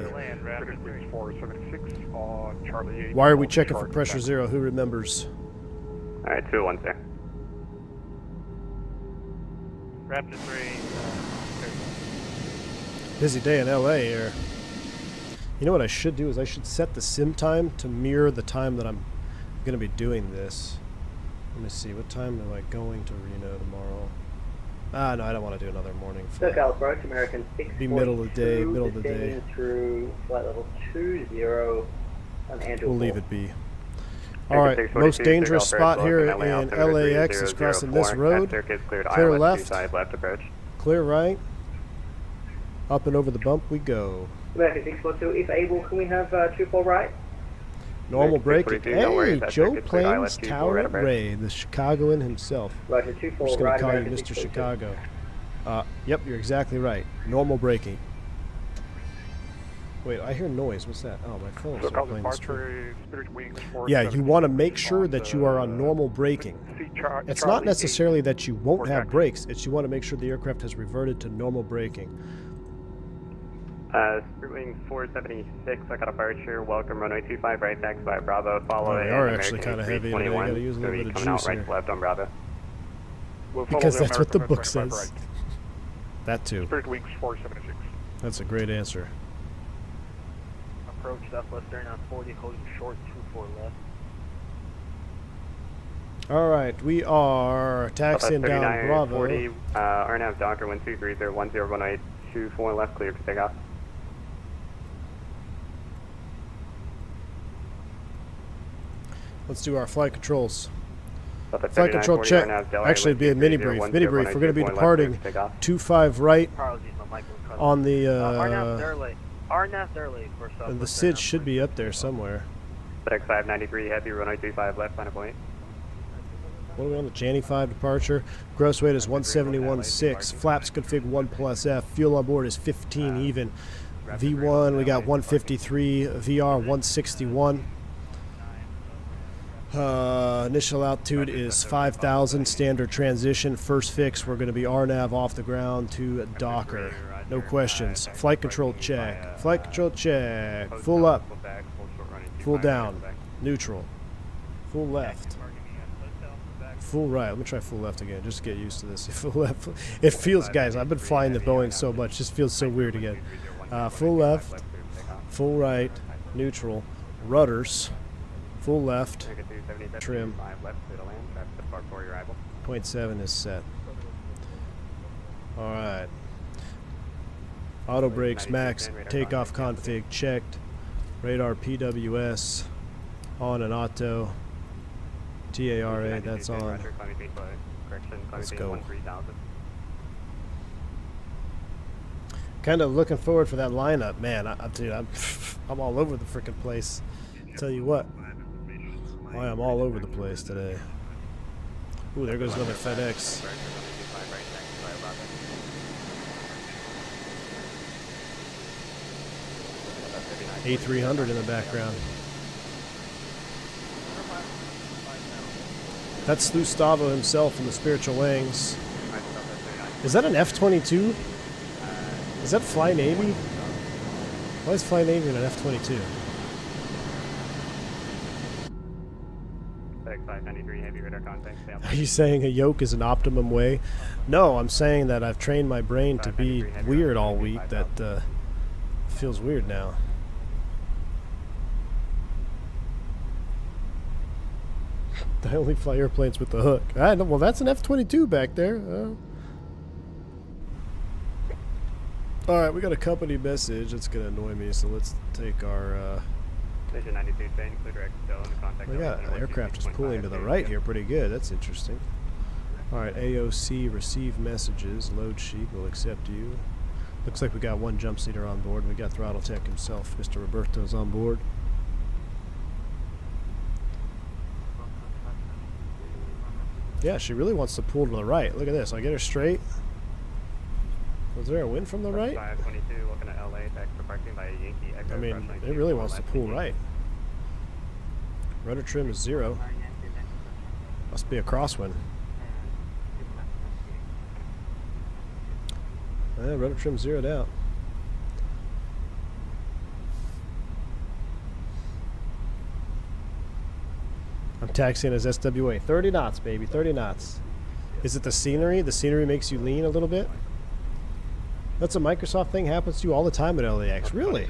Why are we checking for pressure 0? Who remembers? Alright, 201, sir. Raptor 3. Busy day in LA here. You know what I should do is I should set the sim time to mirror the time that I'm going to be doing this. Let me see, what time am I going to Reno tomorrow? Ah, no, I don't want to do another morning flight. SoCal approach, American 642. Be middle of the day, middle of the day. Descending through flight level 20 on Angel We'll leave 4. it be. Alright, most dangerous spot here in LAX is crossing this road. Clear left, left approach. clear right. Up and over the bump we go. American 642, if able, can we have 24 right? Normal braking. 642, no worries, Hey, that Joe circuit's cleared, I Plains left 24 Tower right at approach. Ray, the Chicagoan himself. Roger, I'm 24 just going right, to call you American Mr. 642. Chicago. Yep, you're exactly right. Normal braking. Wait, I hear noise. What's that? Oh, my phone's SoCal playing this too. departure, Spirit Wings Yeah, you want to make sure that you are on normal braking. It's not necessarily that you won't have brakes. It's you want to make sure the aircraft has reverted to normal braking. Spirit Wings 476, I got a departure, welcome runway 25 right, thanks by Bravo, follow Oh, they in are actually kind of American heavy, and they 321, gotta use a little bit of coming out juice right here. to left on Bravo. Because that's what the book says. That too. Spirit Wings 476. That's a great answer. Approach southwestern on 40, holding short 24 left. Alright, we are taxiing down Bravo. 40, RNAV Docker 123010 24 left, clear for takeoff. Let's do our flight controls. Flight Flight control check. Actually, it'd be a mini brief. Mini brief. We're going to be departing 25 right Apologies, my mic was cut on the. RNAV Derley. RNAV Derley for southwestern. And the SID should be up there somewhere. FedEx 593, heavy, runway 25 left, final point. What are we on the Janny 5 departure? Gross weight is 171.6. Flaps config 1 plus F. Fuel on board is 15 even. V1, we got 153. VR 161. Initial altitude is 5,000. Standard transition. First fix, we're going to be RNAV off the ground to Docker. No questions. Flight control check. Flight control check. Full up. Full down. Neutral. Full left. Full right. Let me try full left again, just to get used to this. Full left. It feels, guys, I've been flying the Boeing so much. It just feels so weird again. Full left. Full right. Neutral. Rudders. Full left. Trim. 0.7 is set. Alright. Auto brakes max. Takeoff config checked. Radar PWS on and auto. TARA, that's on. Let's go. kind of looking forward for that lineup, man. Dude, I'm all over the freaking place. Tell you what, I am all over the place today. Ooh, there goes another FedEx. A300 in the background. That's Gustavo himself in the spiritual wings. Is that an F-22? Is that Fly Navy? Why is Fly Navy in an F-22? Are you saying a yoke is an optimum way? No, I'm saying that I've trained my brain to be weird all week. That feels weird now. I only fly airplanes with the hook. I know, well, that's an F-22 back there. Alright, we got a company message. That's going to annoy me, so let's take our... we got an aircraft just pulling to the right here pretty good. That's interesting. Alright, AOC, receive messages. Load sheet, we'll accept you. Looks like we got one jump seater on board. We got Throttletek himself. Mr. Roberto's on board. Yeah, she really wants to pull to the right. Look at this. I get her straight. Was there a wind from the right? I mean, it really wants to pull right. Rudder trim is 0. Must be a crosswind. Yeah, rudder trim zeroed out. I'm taxiing as SWA. 30 knots, baby. 30 knots. Is it the scenery? The scenery makes you lean a little bit? That's a Microsoft thing. Happens to you all the time at LAX. Really?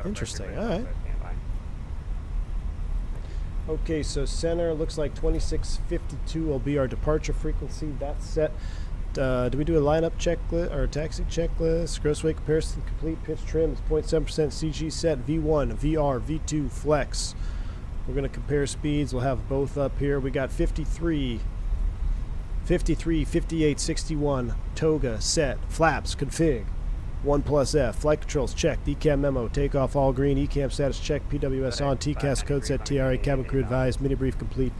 Interesting. All right. Okay, so center looks like 2652 will be our departure frequency. That's set. Do we do a lineup checklist or a taxi checklist? Gross weight comparison complete. Pitch trim is 0.7% CG set. V1, VR, V2, flex. We're going to compare speeds. We'll have both up here. We got 53, 58, 61, Toga, set, flaps, config, 1+F, flight controls checked, ECAM memo, takeoff all green, ECAM status checked, PWS on, TCAS code set, TRA, cabin crew advised, mini brief complete,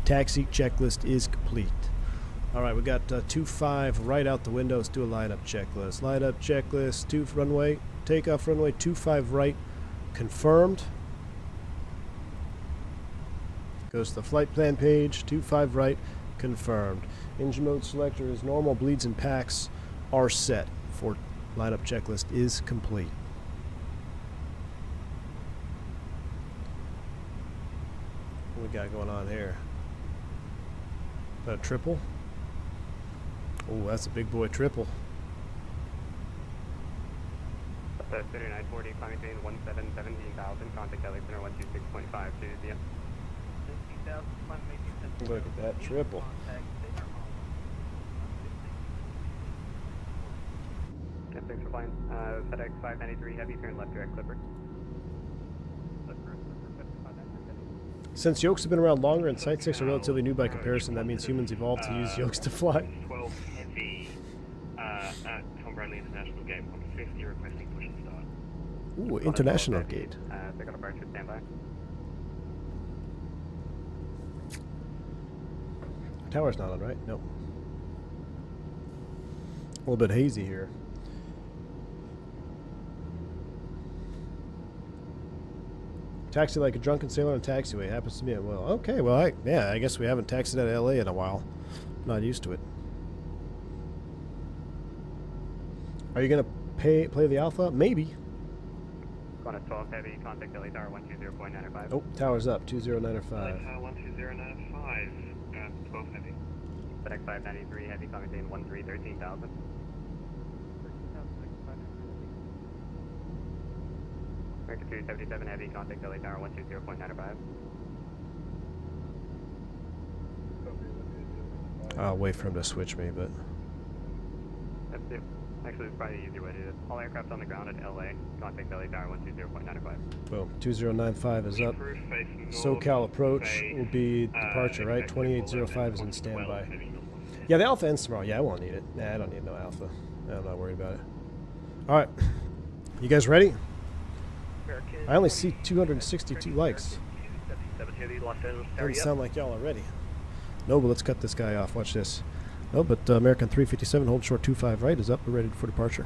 taxi checklist is complete. Alright, we got 2-5 right out the window. Let's do a lineup checklist. Lineup checklist, 2 runway, takeoff runway, 25 right, confirmed. Goes to the flight plan page, 25 right, confirmed. Engine mode selector is normal, bleeds and packs are set. For lineup checklist is complete. What we got going on here? Is that a triple? Oh, that's a big boy triple. 3940, climbing between 17,000, contact LA center 126.5 to the end. Look at that triple. Yeah, thanks for flying. FedEx 593 heavy, turn left direct clipper. Since yokes have been around longer and Site 6 are relatively new by comparison, that means humans evolved to use yokes to fly. 12 heavy at Tom Bradley International Gate 150 requesting push and start. Ooh, international gate. Take on a departure, standby. Tower's not on, right? Nope. A little bit hazy here. Taxi like a drunken sailor on taxiway. Happens to me. Well, okay. Well, I guess we haven't taxied out of LA in a while. Not used to it. Are you gonna play the Alpha? Maybe. Going to 12 heavy, contact LA tower 120.95. Oh, tower's up. 2095. 12095. 12 heavy. FedEx 593 heavy, climbing between 13,000. American 277 heavy, contact LA tower 120.95. I'll wait for him to switch me, but... That's it. Actually, it's probably the easier way to do this. All aircraft on the ground at LA, contact LA tower 120.95. Boom. 2095 is up. SoCal approach will be departure, right? 2805 is in standby. Yeah, the Alpha ends tomorrow. Yeah, I won't need it. Nah, I don't need no Alpha. I'm not worried about it. All right. You guys ready? American I only see 262 likes. 277 heavy, Los Angeles Tower, Doesn't sound like y'all are ready. No, but let's cut this guy off. Watch this. No, but American 357, hold short 25 right, is up. We're ready for departure.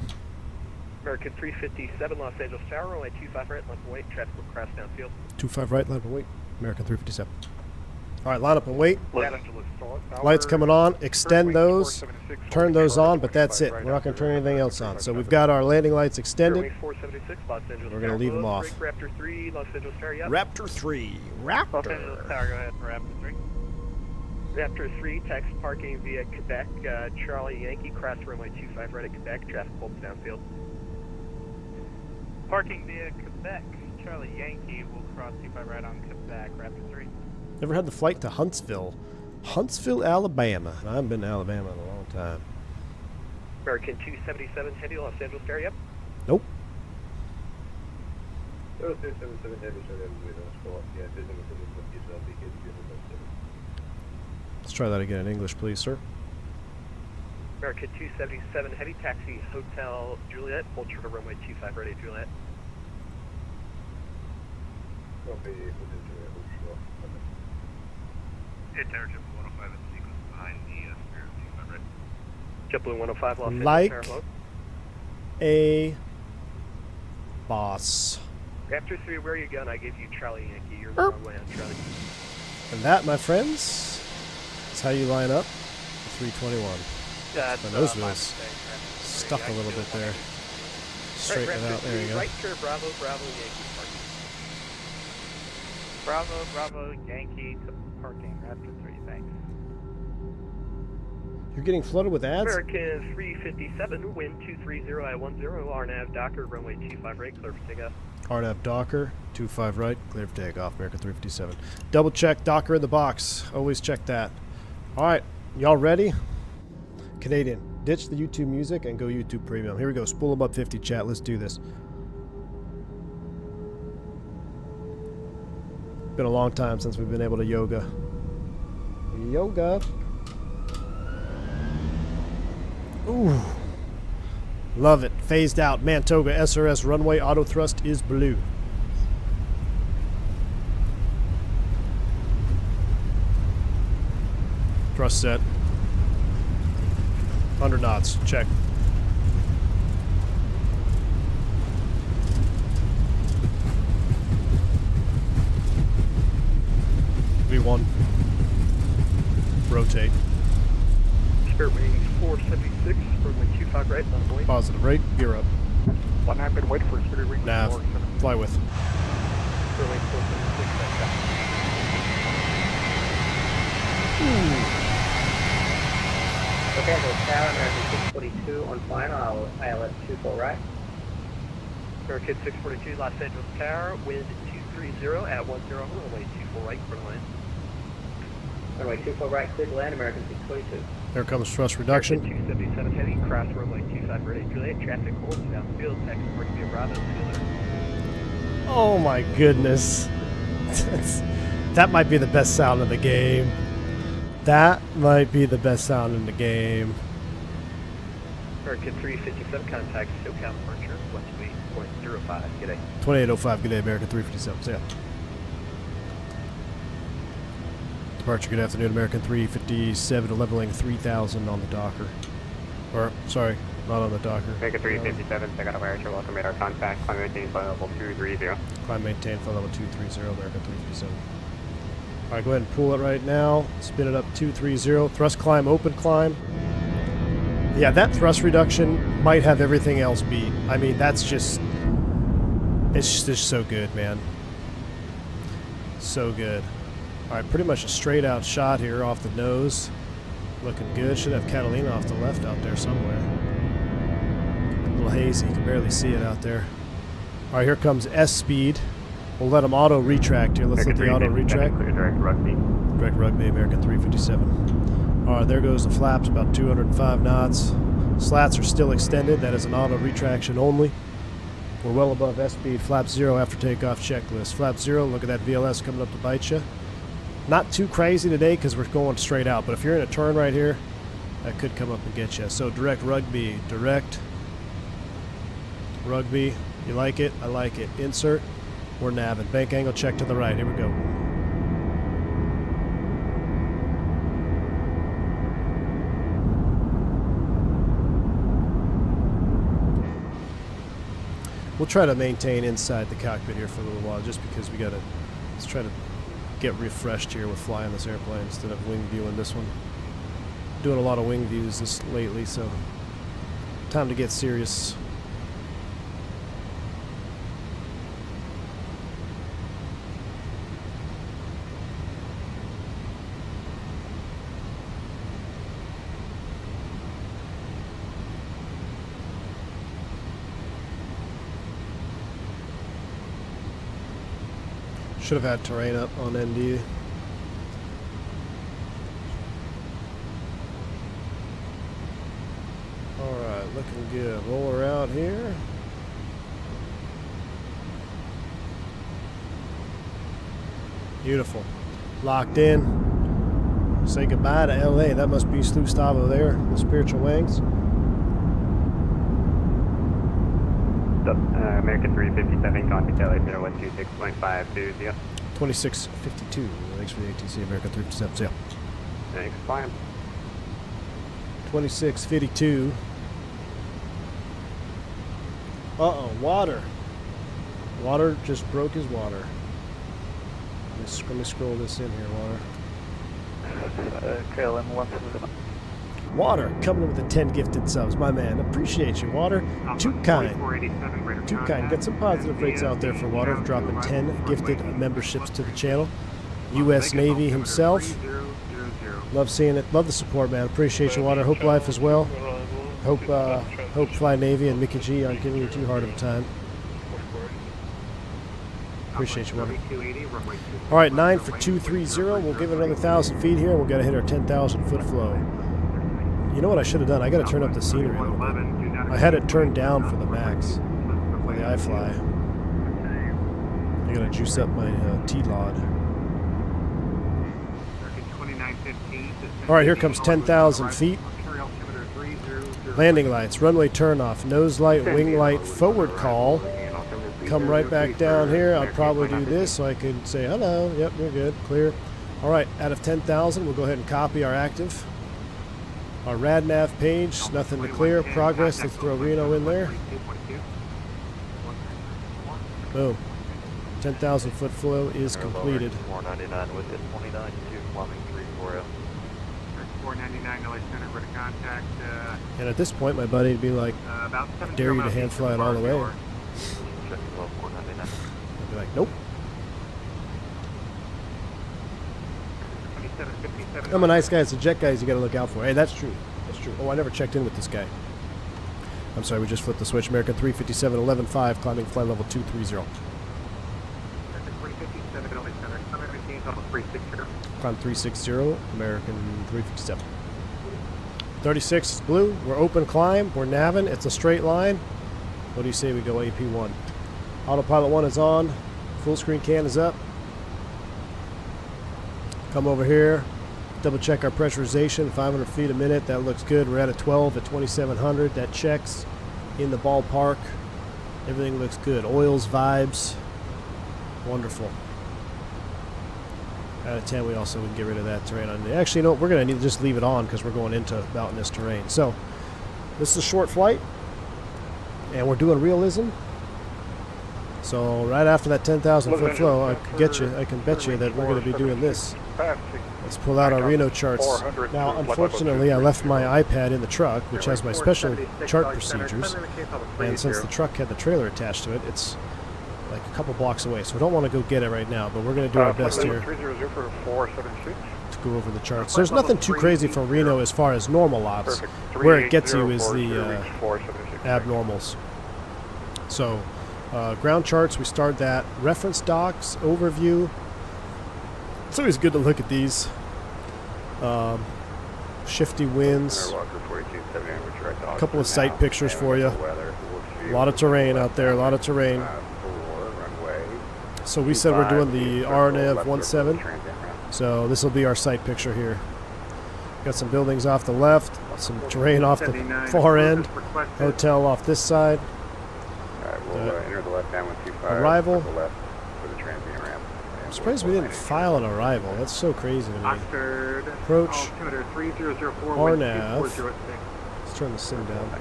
American 357, Los Angeles Tower, runway 25 right, left and wait, traffic will cross downfield. 25 right, line up and wait. American 357. All right, line up and wait. Los Angeles Tower. Lights coming on. Extend Wings those. 476, Turn those holding on, short but that's it. 25 We're not going to turn anything else on. So we've 35. got our landing lights extended. Wings 476, Los Angeles We're gonna Tower, leave 'em close, off. break, Raptor 3, Los Angeles Tower, yep. Raptor 3. Los Angeles Raptor. Tower, go ahead, Raptor 3. Raptor 3, taxi parking via Quebec, Charlie Yankee, cross runway 25 right at Quebec, traffic holds downfield. Parking via Quebec, Charlie Yankee will cross 25 right on Quebec, Raptor 3. Never had the flight to Huntsville. Huntsville, Alabama. And I haven't been to Alabama in a long time. American 277, heavy, Los Angeles Tower, yep. Nope. 0277 heavy, so that we don't spot. Yeah, there's a little bit of yourself because you're the Let's try that again in English, please, sir. American 277, heavy, taxi Hotel Juliet, hold short of runway 25 right at Juliet. Copy, put into a hook short. Hit tower jump 105 in sequence behind the Spirit 25 right. JetBlue 105, Los Angeles Like Tower, low. a boss. Raptor 3, where are you going? I gave you Charlie Yankee, you're the wrong way on Charlie. And that, my friends, is how you line up the 321. That's My nose my was mistake, Raptor 3. stuck a I little feel bit there. Right, Straighten it Raptor out. There you 3, go. right turn, Bravo, Bravo, Yankee, parking. Bravo, Bravo, Yankee to parking, Raptor 3, thanks. You're getting flooded with ads? American 357, wind 230 I 10, RNAV Docker, runway 25 right, clear for takeoff. RNAV Docker, 25 right, clear for takeoff, American 357. Double check Docker in the box. Always check that. All right, y'all ready? Canadian, ditch the YouTube music and go YouTube Premium. Here we go. Spool them up 50, chat. Let's do this. Been a long time since we've been able to yoga. Yoga. Ooh. Love it. Phased out. Man, Toga SRS runway auto thrust is blue. Thrust set. 100 knots. Check. V1. Rotate. Spirit wings 476, runway 25 right, not going. Positive rate. Gear up. 19, wait for Spirit Wings Nav. 476. Fly with. Spirit wings 476, that's Okay, so Tower, American 642 on final, ILS 24 right. American 642, Los Angeles Tower, wind 230 at 10, runway 24 right, for land. Runway 24 right, clear to land, American 642. There comes thrust reduction. American 277 heavy, cross runway 25 right at Juliet, traffic holds downfield, taxi parking via Bravo, Fielder. Oh my goodness. That might be the best sound in the game. That might be the best sound in the game. American 357, contact SoCal departure, 128.05, g'day. 2805, good day, American 357. So, yeah. Departure, good afternoon, American 357, leveling 3000 on the Docker. Or, sorry, not on the Docker. American 357, check out our air, welcome radar contact, climb maintain flight level 230. Climb maintain flight level 230, American 357. Alright, go ahead and pull it right now. Spin it up 230. Thrust climb, open climb. Yeah, that thrust reduction might have everything else beat. I mean, that's just... It's just so good, man. So good. Alright, pretty much a straight out shot here off the nose. Looking good. Should have Catalina off the left out there somewhere. A little hazy. You can barely see it out there. Alright, here comes S speed. We'll let them auto retract here. Let's let the auto retract. Clear direct rugby. Direct rugby, American 357. Alright, there goes the flaps, about 205 knots. Slats are still extended. That is an auto retraction only. We're well above S speed. Flap 0 after takeoff checklist. Flap 0, look at that VLS coming up to bite you. Not too crazy today because we're going straight out, but if you're in a turn right here, that could come up and get you. So direct rugby, direct Rugby, you like it? I like it. Insert. We're nabbing. Bank angle check to the right. Here we go. We'll try to maintain inside the cockpit here for a little while, just because let's try to get refreshed here with flying this airplane instead of wing viewing this one. Doing a lot of wing views lately, so time to get serious. Should have had terrain up on ND. Alright, looking good. Roll her out here. Beautiful. Locked in. Say goodbye to LA. That must be Slustavo there, the spiritual wings. American 357, contact LA 012.520. 2652. Thanks for the ATC, American 357. Yeah. Thanks, climb. 2652. Uh-oh, water. Water just broke his water. Let me scroll this in here, water. KLM 177. Water, coming in with the 10 gifted subs. My man, appreciate you, Water. Too kind. Too kind. Get some positive rates out there for Water, dropping 10 gifted memberships to the channel. U.S. Navy himself. Love seeing it. Love the support, man. Appreciate you, Water. Hope life as well. Hope Fly Navy and Mickey G aren't giving you too hard of a time. Appreciate you, Water. All right, 9 for 230. We'll give it another 1,000 feet here, and we'll got to hit our 10,000 foot flow. You know what I should have done? I got to turn up the scenery a little bit. I had it turned down for the max, for the iFly. I got to juice up my T-Lod. All right, here comes 10,000 feet. Landing lights, runway turn off, nose light, wing light, forward call. Come right back down here. I'll probably do this so I can say hello. Yep, you're good. Clear. All right, out of 10,000, we'll go ahead and copy our active. Our RadNav page, nothing to clear. Progress, let's throw Reno in there. Boom. 10,000 foot flow is completed. 499 with it, 29 to plumbing 340. 499 LA Center, we're to contact. And at this point, my buddy would be like, dare you to hand fly it all the way. I'd be like, nope. I'm a nice guy. It's the jet guys you got to look out for. Hey, that's true. That's true. Oh, I never checked in with this guy. I'm sorry, we just flipped the switch. American 357, 11.5, climbing flight level 230. Climb 360, American 357. 36 is blue. We're open climb. We're navin'. It's a straight line. What do you say we go AP1? Autopilot 1 is on. Full screen can is up. Come over here. Double check our pressurization. 500 feet a minute. That looks good. We're at a 12 at 2,700. That checks in the ballpark. Everything looks good. Oils, vibes. Wonderful. Out of 10, we can get rid of that terrain on. Actually, no, we're going to need to just leave it on because we're going into mountainous terrain. So, this is a short flight, and we're doing realism. So, right after that 10,000 foot flow, I can bet you that we're going to be doing this. Let's pull out our Reno charts. Now, unfortunately, I left my iPad in the truck, which has my special chart procedures, and since the truck had the trailer attached to it, it's like a couple blocks away, so I don't want to go get it right now, but we're going to do our best here to go over the charts. There's nothing too crazy from Reno as far as normal ops. Where it gets you is the abnormals. So, ground charts, we start that. Reference docs, overview. It's always good to look at these. Shifty winds. A couple of sight pictures for you. A lot of terrain out there, a lot of terrain. So we said we're doing the RNAV 17, so this will be our sight picture here. Got some buildings off the left, some terrain off the far end, hotel off this side. enter the left-hand 125. Arrival. To the left for the transient ramp. I'm surprised we didn't file an arrival. That's so crazy to me. Oxford, Approach. altimeter 3004, RNAV. 406. Let's turn the sim down.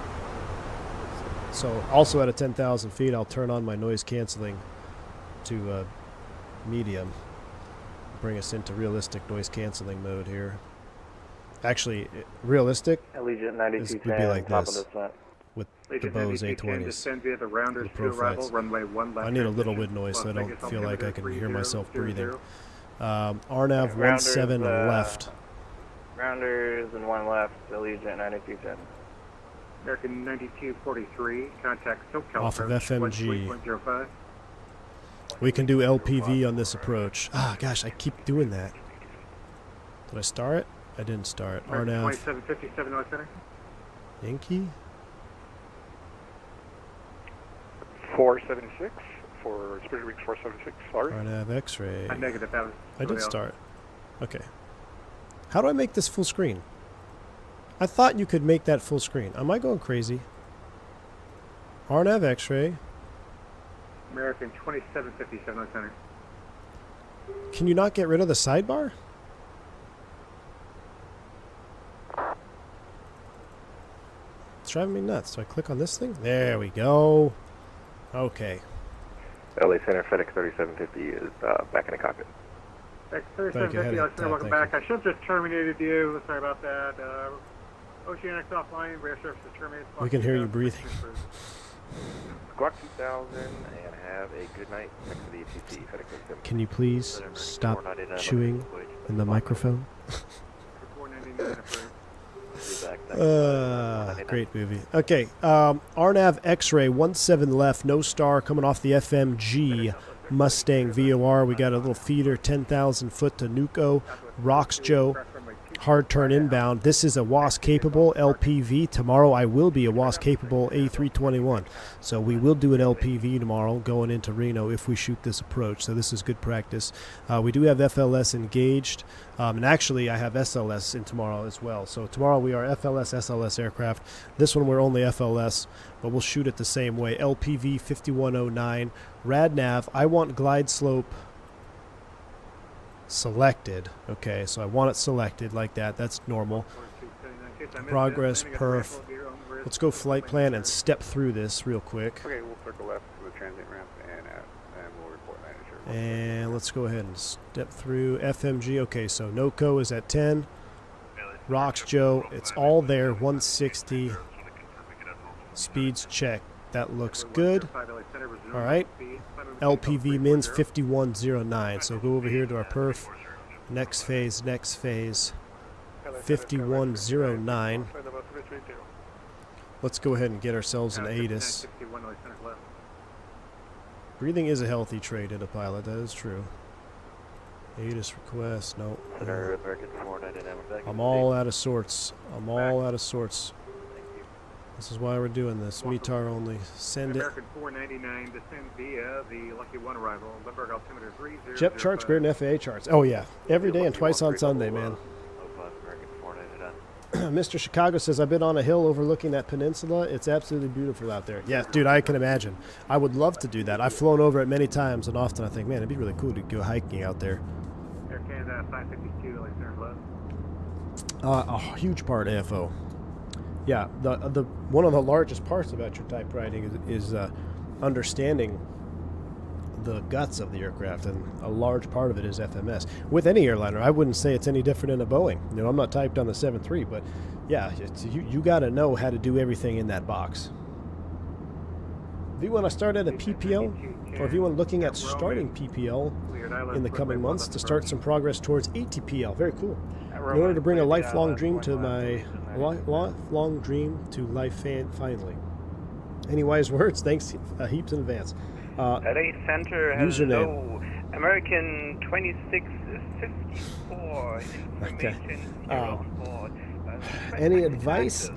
So, also at 10,000 feet, I'll turn on my noise canceling to medium. Bring us into realistic noise canceling mode here. Actually, realistic Allegiant would 9210, be like top this of descent. with the Allegiant Bose 9210, A20s. descend via the Rounders The pro 2 arrival, flights. runway 1 left. I need a little transition. wind noise so I Las don't Vegas, feel like I can hear myself breathing. 3000. RNAV 17 left. Rounders and 1 left, Allegiant 9210. American 9243, contact SoCal Off of approach, FMG. 1.05. We can do LPV on this approach. Ah, gosh, I keep doing that. Did I star it? I didn't star it. American RNAV 2757 North Center. Yankee. 476 for Spirit Wings 476, sorry. RNAV X-ray. Negative, that was I did somebody else. start. Okay. How do I make this full screen? I thought you could make that full screen. Am I going crazy? RNAV X-ray. American 2757 North Center. Can you not get rid of the sidebar? It's driving me nuts. So I click on this thing? There we go. Okay. LA Center, FedEx 3750 is back in the cockpit. Thank Thank you, 3750, head Alexander, welcome thank back. I should have just terminated you. Sorry about that. Oceanics offline, rear surface is terminated. We can hear you breathing. Squawk 2000 and have a good night. Next to the ATC, FedEx 3750. Can you please stop chewing in the microphone? 499 approved. Great movie. Okay, RNAV X-ray 17 left, no star, coming off the FMG Mustang VOR. We got a little feeder, 10,000 foot to Nuco, Rocks Joe, hard turn inbound. This is a WAS capable LPV. Tomorrow I will be a WAS capable A321. So we will do an LPV tomorrow going into Reno if we shoot this approach. So this is good practice. We do have FLS engaged. And actually I have SLS in tomorrow as well. So tomorrow we are FLS, SLS aircraft. This one we're only FLS, but we'll shoot it the same way. LPV 5109. RadNav, I want glide slope selected. Okay, so I want it selected like that. That's normal. Progress, perf. Let's go flight plan and step through this real quick. Okay, we'll circle left to the transient ramp and we'll report manager. And let's go ahead and step through FMG. Okay, so NOCO is at 10. Rocks Joe, it's all there. 160. Speeds check. That looks good. All right. LPV mins 5109. So go over here to our perf. Next phase, 5109. Let's go ahead and get ourselves an ATIS. Breathing is a healthy trait in a pilot, that is true. ATIS request, no. I'm all out of sorts. This is why we're doing this. METAR only. Send it. American 499 descend via the Lucky 1 arrival. Limburg altimeter 30. JEP charts greater than FAA charts. Oh yeah, every day and twice on Sunday, man. Mr. Chicago says, I've been on a hill overlooking that peninsula. It's absolutely beautiful out there. Yeah, dude, I can imagine. I would love to do that. I've flown over it many times, and often I think, man, it'd be really cool to go hiking out there. Air Canada 552, Alexander A huge part AFO. Yeah, the one of the largest parts about your typewriting is understanding the guts of the aircraft, and a large part of it is FMS. With any airliner, I wouldn't say it's any different in a Boeing. You know, I'm not typed on the 7.3, but yeah, you got to know how to do everything in that box. If you want to start at a PPL, or if you want looking at starting PPL in the coming months to start some progress towards ATPL, very cool. In order to bring a lifelong dream to my lifelong dream to life finally. Any wise words? Thanks heaps in advance. LA Center has username. American 2654 information zero board. Any advice?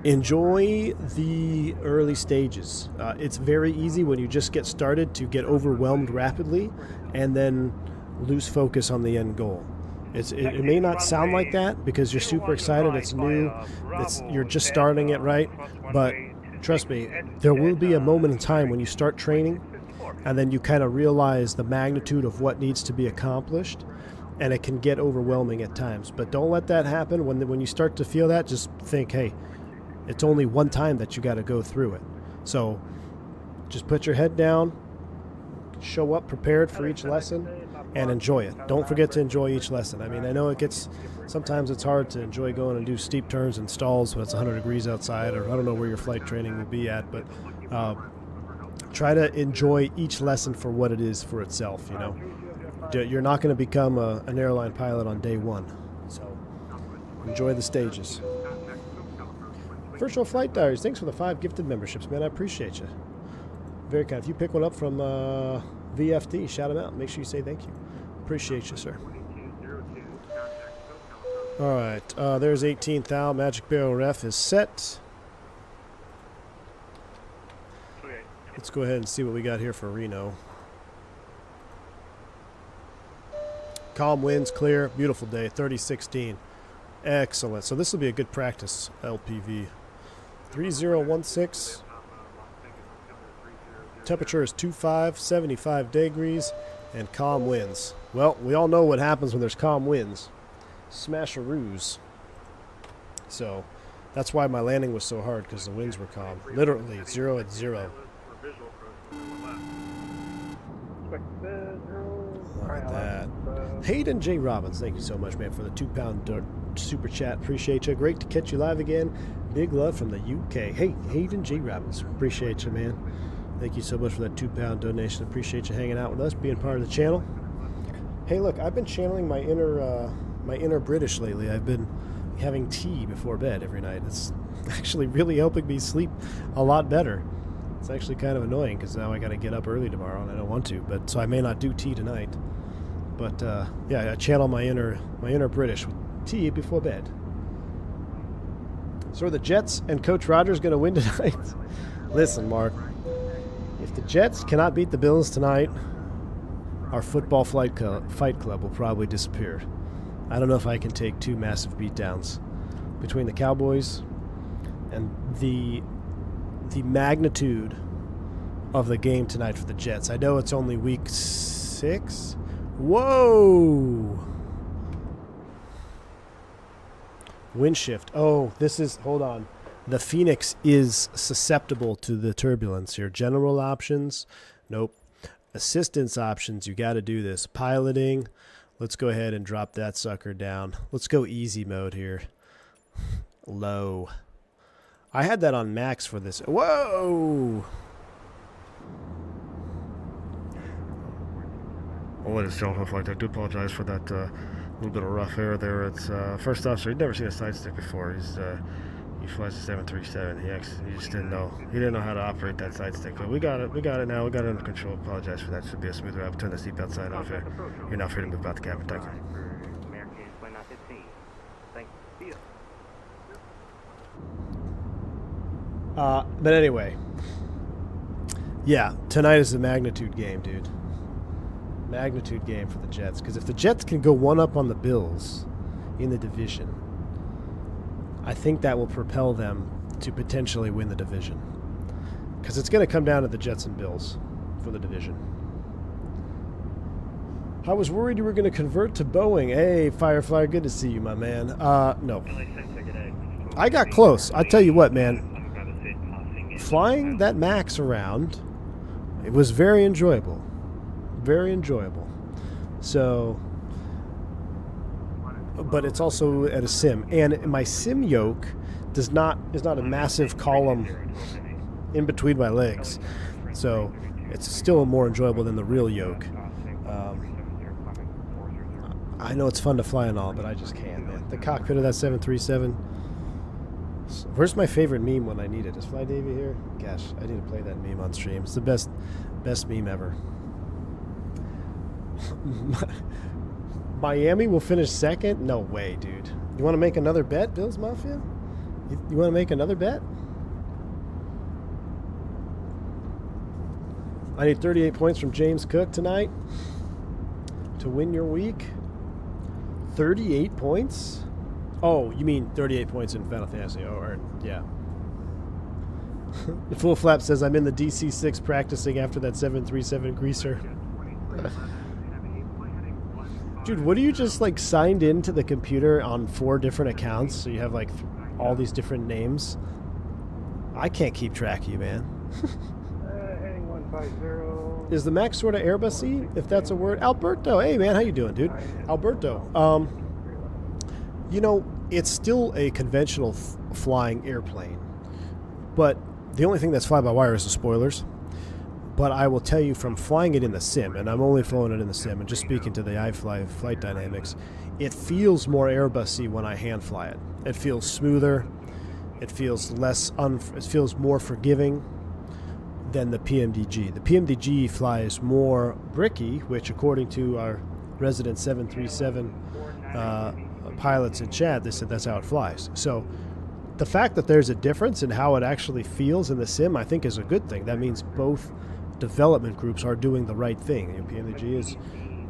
Enjoy the early stages. It's very easy when you just get started to get overwhelmed rapidly and then lose focus on the end goal. It may not sound like that because you're super excited. It's new. You're just starting it, right? But trust me, there will be a moment in time when you start training, and then you kind of realize the magnitude of what needs to be accomplished, and it can get overwhelming at times. But don't let that happen. When you start to feel that, just think, hey, it's only one time that you got to go through it. So just put your head down, show up prepared for each lesson, and enjoy it. Don't forget to enjoy each lesson. I mean, I know sometimes it's hard to enjoy going and do steep turns and stalls when it's 100 degrees outside, or I don't know where your flight training will be at, but try to enjoy each lesson for what it is for itself, you know. You're not going to become an airline pilot on day one, so enjoy the stages. Virtual Flight Diaries, thanks for the 5 gifted memberships, man. I appreciate you. Very kind. If you pick one up from VFD, shout them out. Make sure you say thank you. Appreciate you, sir. All right. There's 18th Thou. Magic Barrel Ref is set. Let's go ahead and see what we got here for Reno. Calm winds, clear. Beautiful day. 30-16. Excellent. So this will be a good practice LPV. 3016. Temperature is 25, 75 degrees, and calm winds. Well, we all know what happens when there's calm winds. Smasheroos. So that's why my landing was so hard, because the winds were calm. Literally 0 at 0. Like that. Hayden J. Robbins, thank you so much, man, for the £2 super chat. Appreciate you. Great to catch you live again. Big love from the UK. Hey, Hayden J. Robbins. Appreciate you, man. Thank you so much for that £2 donation. Appreciate you hanging out with us, being part of the channel. Hey, look, I've been channeling my inner British lately. I've been having tea before bed every night. It's actually really helping me sleep a lot better. It's actually kind of annoying because now I got to get up early tomorrow and I don't want to. But so I may not do tea tonight. But yeah, I channel my inner British with tea before bed. So are the Jets and Coach Rogers going to win tonight? Listen, Mark. If the Jets cannot beat the Bills tonight, our football fight club will probably disappear. I don't know if I can take 2 massive beatdowns between the Cowboys and the magnitude of the game tonight for the Jets. I know it's only week 6. Whoa! Wind shift. Oh, hold on. The Fenix is susceptible to the turbulence here. General options, nope. Assistance options, you got to do this. Piloting, let's go ahead and drop that sucker down. Let's go easy mode here. Low. I had that on max for this. Whoa! Oh, ladies and gentlemen, flight, I do apologize for that little bit of rough air there. It's first officer. He'd never seen a side stick before. He flies the 737. He just didn't know. He didn't know how to operate that side stick. But we got it. We got it now. We got it under control. Apologize for that. Should be a smoother out. Turn the seatbelt sign off here. You're now free to move about the cabin. Thank you. But anyway, yeah, tonight is a magnitude game, dude. Magnitude game for the Jets. Because if the Jets can go one up on the Bills in the division, I think that will propel them to potentially win the division. Because it's going to come down to the Jets and Bills for the division. I was worried you were going to convert to Boeing. Hey, Firefly, good to see you, my man. No. I got close. I tell you what, man. Flying that Max around, it was very enjoyable. Very enjoyable. So, but it's also at a sim. And my sim yoke is not a massive column in between my legs. So it's still more enjoyable than the real yoke. I know it's fun to fly and all, but I just can't, man. The cockpit of that 737. Where's my favorite meme when I need it? Is Fly Davy here? Gosh, I need to play that meme on stream. It's the best meme ever. Miami will finish second? No way, dude. You want to make another bet, Bills Mafia? You want to make another bet? I need 38 points from James Cook tonight to win your week. 38 points? Oh, you mean 38 points in Final Fantasy. Oh, or, yeah. Full Flap says, I'm in the DC-6 practicing after that 737 greaser. Dude, what are you just, like, signed into the computer on 4 different accounts? So you have, like, all these different names? I can't keep track of you, man. Heading 150. Is the Max sort of Airbus-y, if that's a word? Alberto, hey, man, how you doing, dude? Alberto, you know, it's still a conventional flying airplane, but the only thing that's fly-by-wire is the spoilers. But I will tell you from flying it in the sim, and I'm only flying it in the sim, and just speaking to the iFly flight dynamics, it feels more Airbus-y when I hand fly it. It feels smoother. It feels it feels more forgiving than the PMDG. The PMDG flies more bricky, which according to our resident 737 pilots in chat, they said that's how it flies. So the fact that there's a difference in how it actually feels in the sim, I think is a good thing. That means both development groups are doing the right thing. PMDG is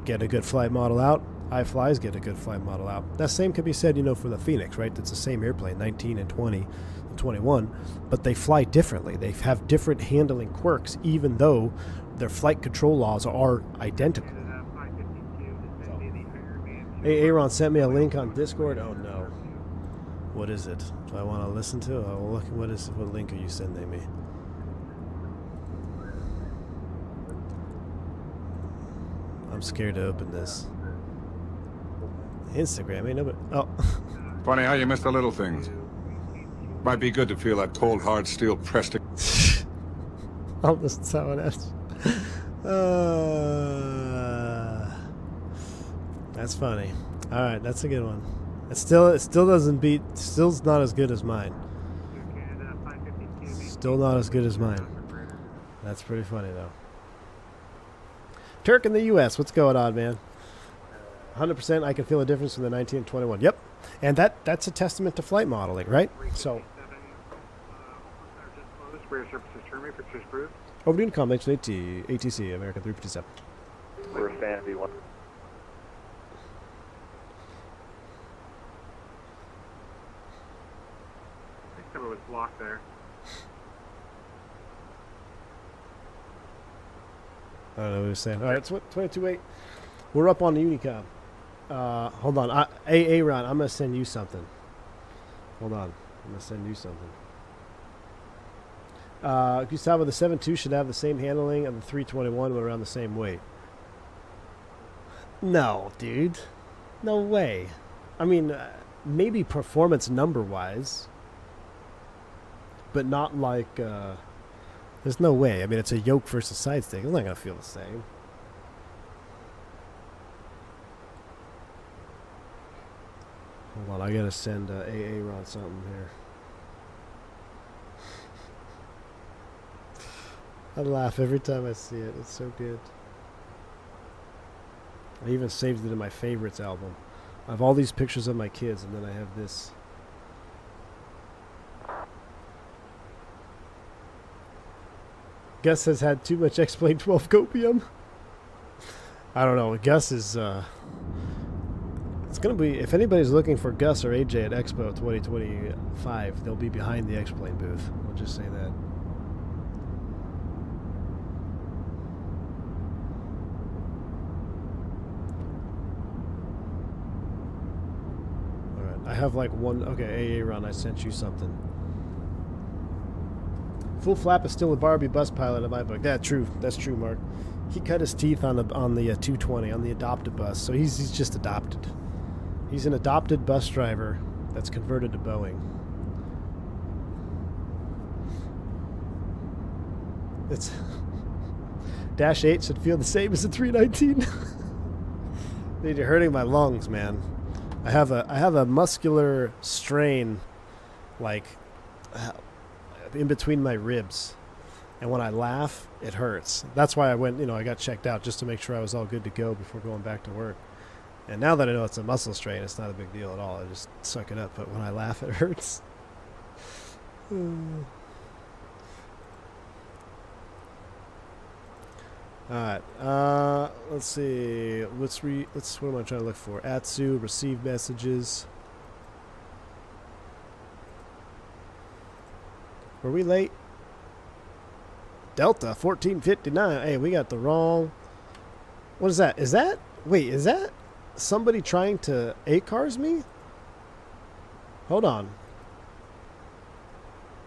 get a good flight model out. iFly's get a good flight model out. That same can be said, you know, for the Fenix, right? It's the same airplane, 19 and 20 and 21, but they fly differently. They have different handling quirks, even though their flight control laws are identical. Hey, Aaron sent me a link on Discord. Oh no. What is it? Do I want to listen to it? Oh, look, what link are you sending me? I'm scared to open this. Instagram, ain't nobody. Oh. Funny how you miss the little things. Might be good to feel that cold, hard steel pressed. I'll listen to someone else. That's funny. All right, that's a good one. It still doesn't beat. Still's not as good as mine. Still not as good as mine. That's pretty funny though. Turk in the U.S. What's going on, man? 100%. I can feel a difference from the 19 and 21. Yep, and that's a testament to flight modeling, right? So. Over to Unicom, mention ATC, American 357. We're a fan of V1. It was blocked there. I don't know what he was saying. All right, it's 22.8. We're up on the Unicom. Hold on. Aaron, I'm going to send you something. Hold on. I'm going to send you something. Gustavo, the 7.2 should have the same handling of the 321 but around the same weight. No, dude. No way. I mean, maybe performance number-wise, but not like... there's no way. I mean, it's a yoke versus side stick. It's not going to feel the same. Hold on, I got to send Aaron something here. I laugh every time I see it. It's so good. I even saved it in my favorites album. I have all these pictures of my kids, and then I have this. Gus has had too much X-Plane 12 copium. I don't know. Gus is... it's going to be... If anybody's looking for Gus or AJ at Expo 2025, they'll be behind the X-Plane booth. We'll just say that. I have like one... Okay, Aaron, I sent you something. Full Flap is still a Barbie bus pilot in my book. That's true. That's true, Mark. He cut his teeth on the 220, on the adopted bus. So he's just adopted. He's an adopted bus driver that's converted to Boeing. It's... Dash 8 should feel the same as the 319. Dude, you're hurting my lungs, man. I have a muscular strain, like, in between my ribs, and when I laugh, it hurts. That's why I went, I got checked out just to make sure I was all good to go before going back to work. And now that I know it's a muscle strain, it's not a big deal at all. I just suck it up. But when I laugh, it hurts. Alright, let's see. What am I trying to look for? Atsu, receive messages. Were we late? Delta 1459. Hey, we got the wrong. What is that? Wait, is that somebody trying to ACARS me? Hold on.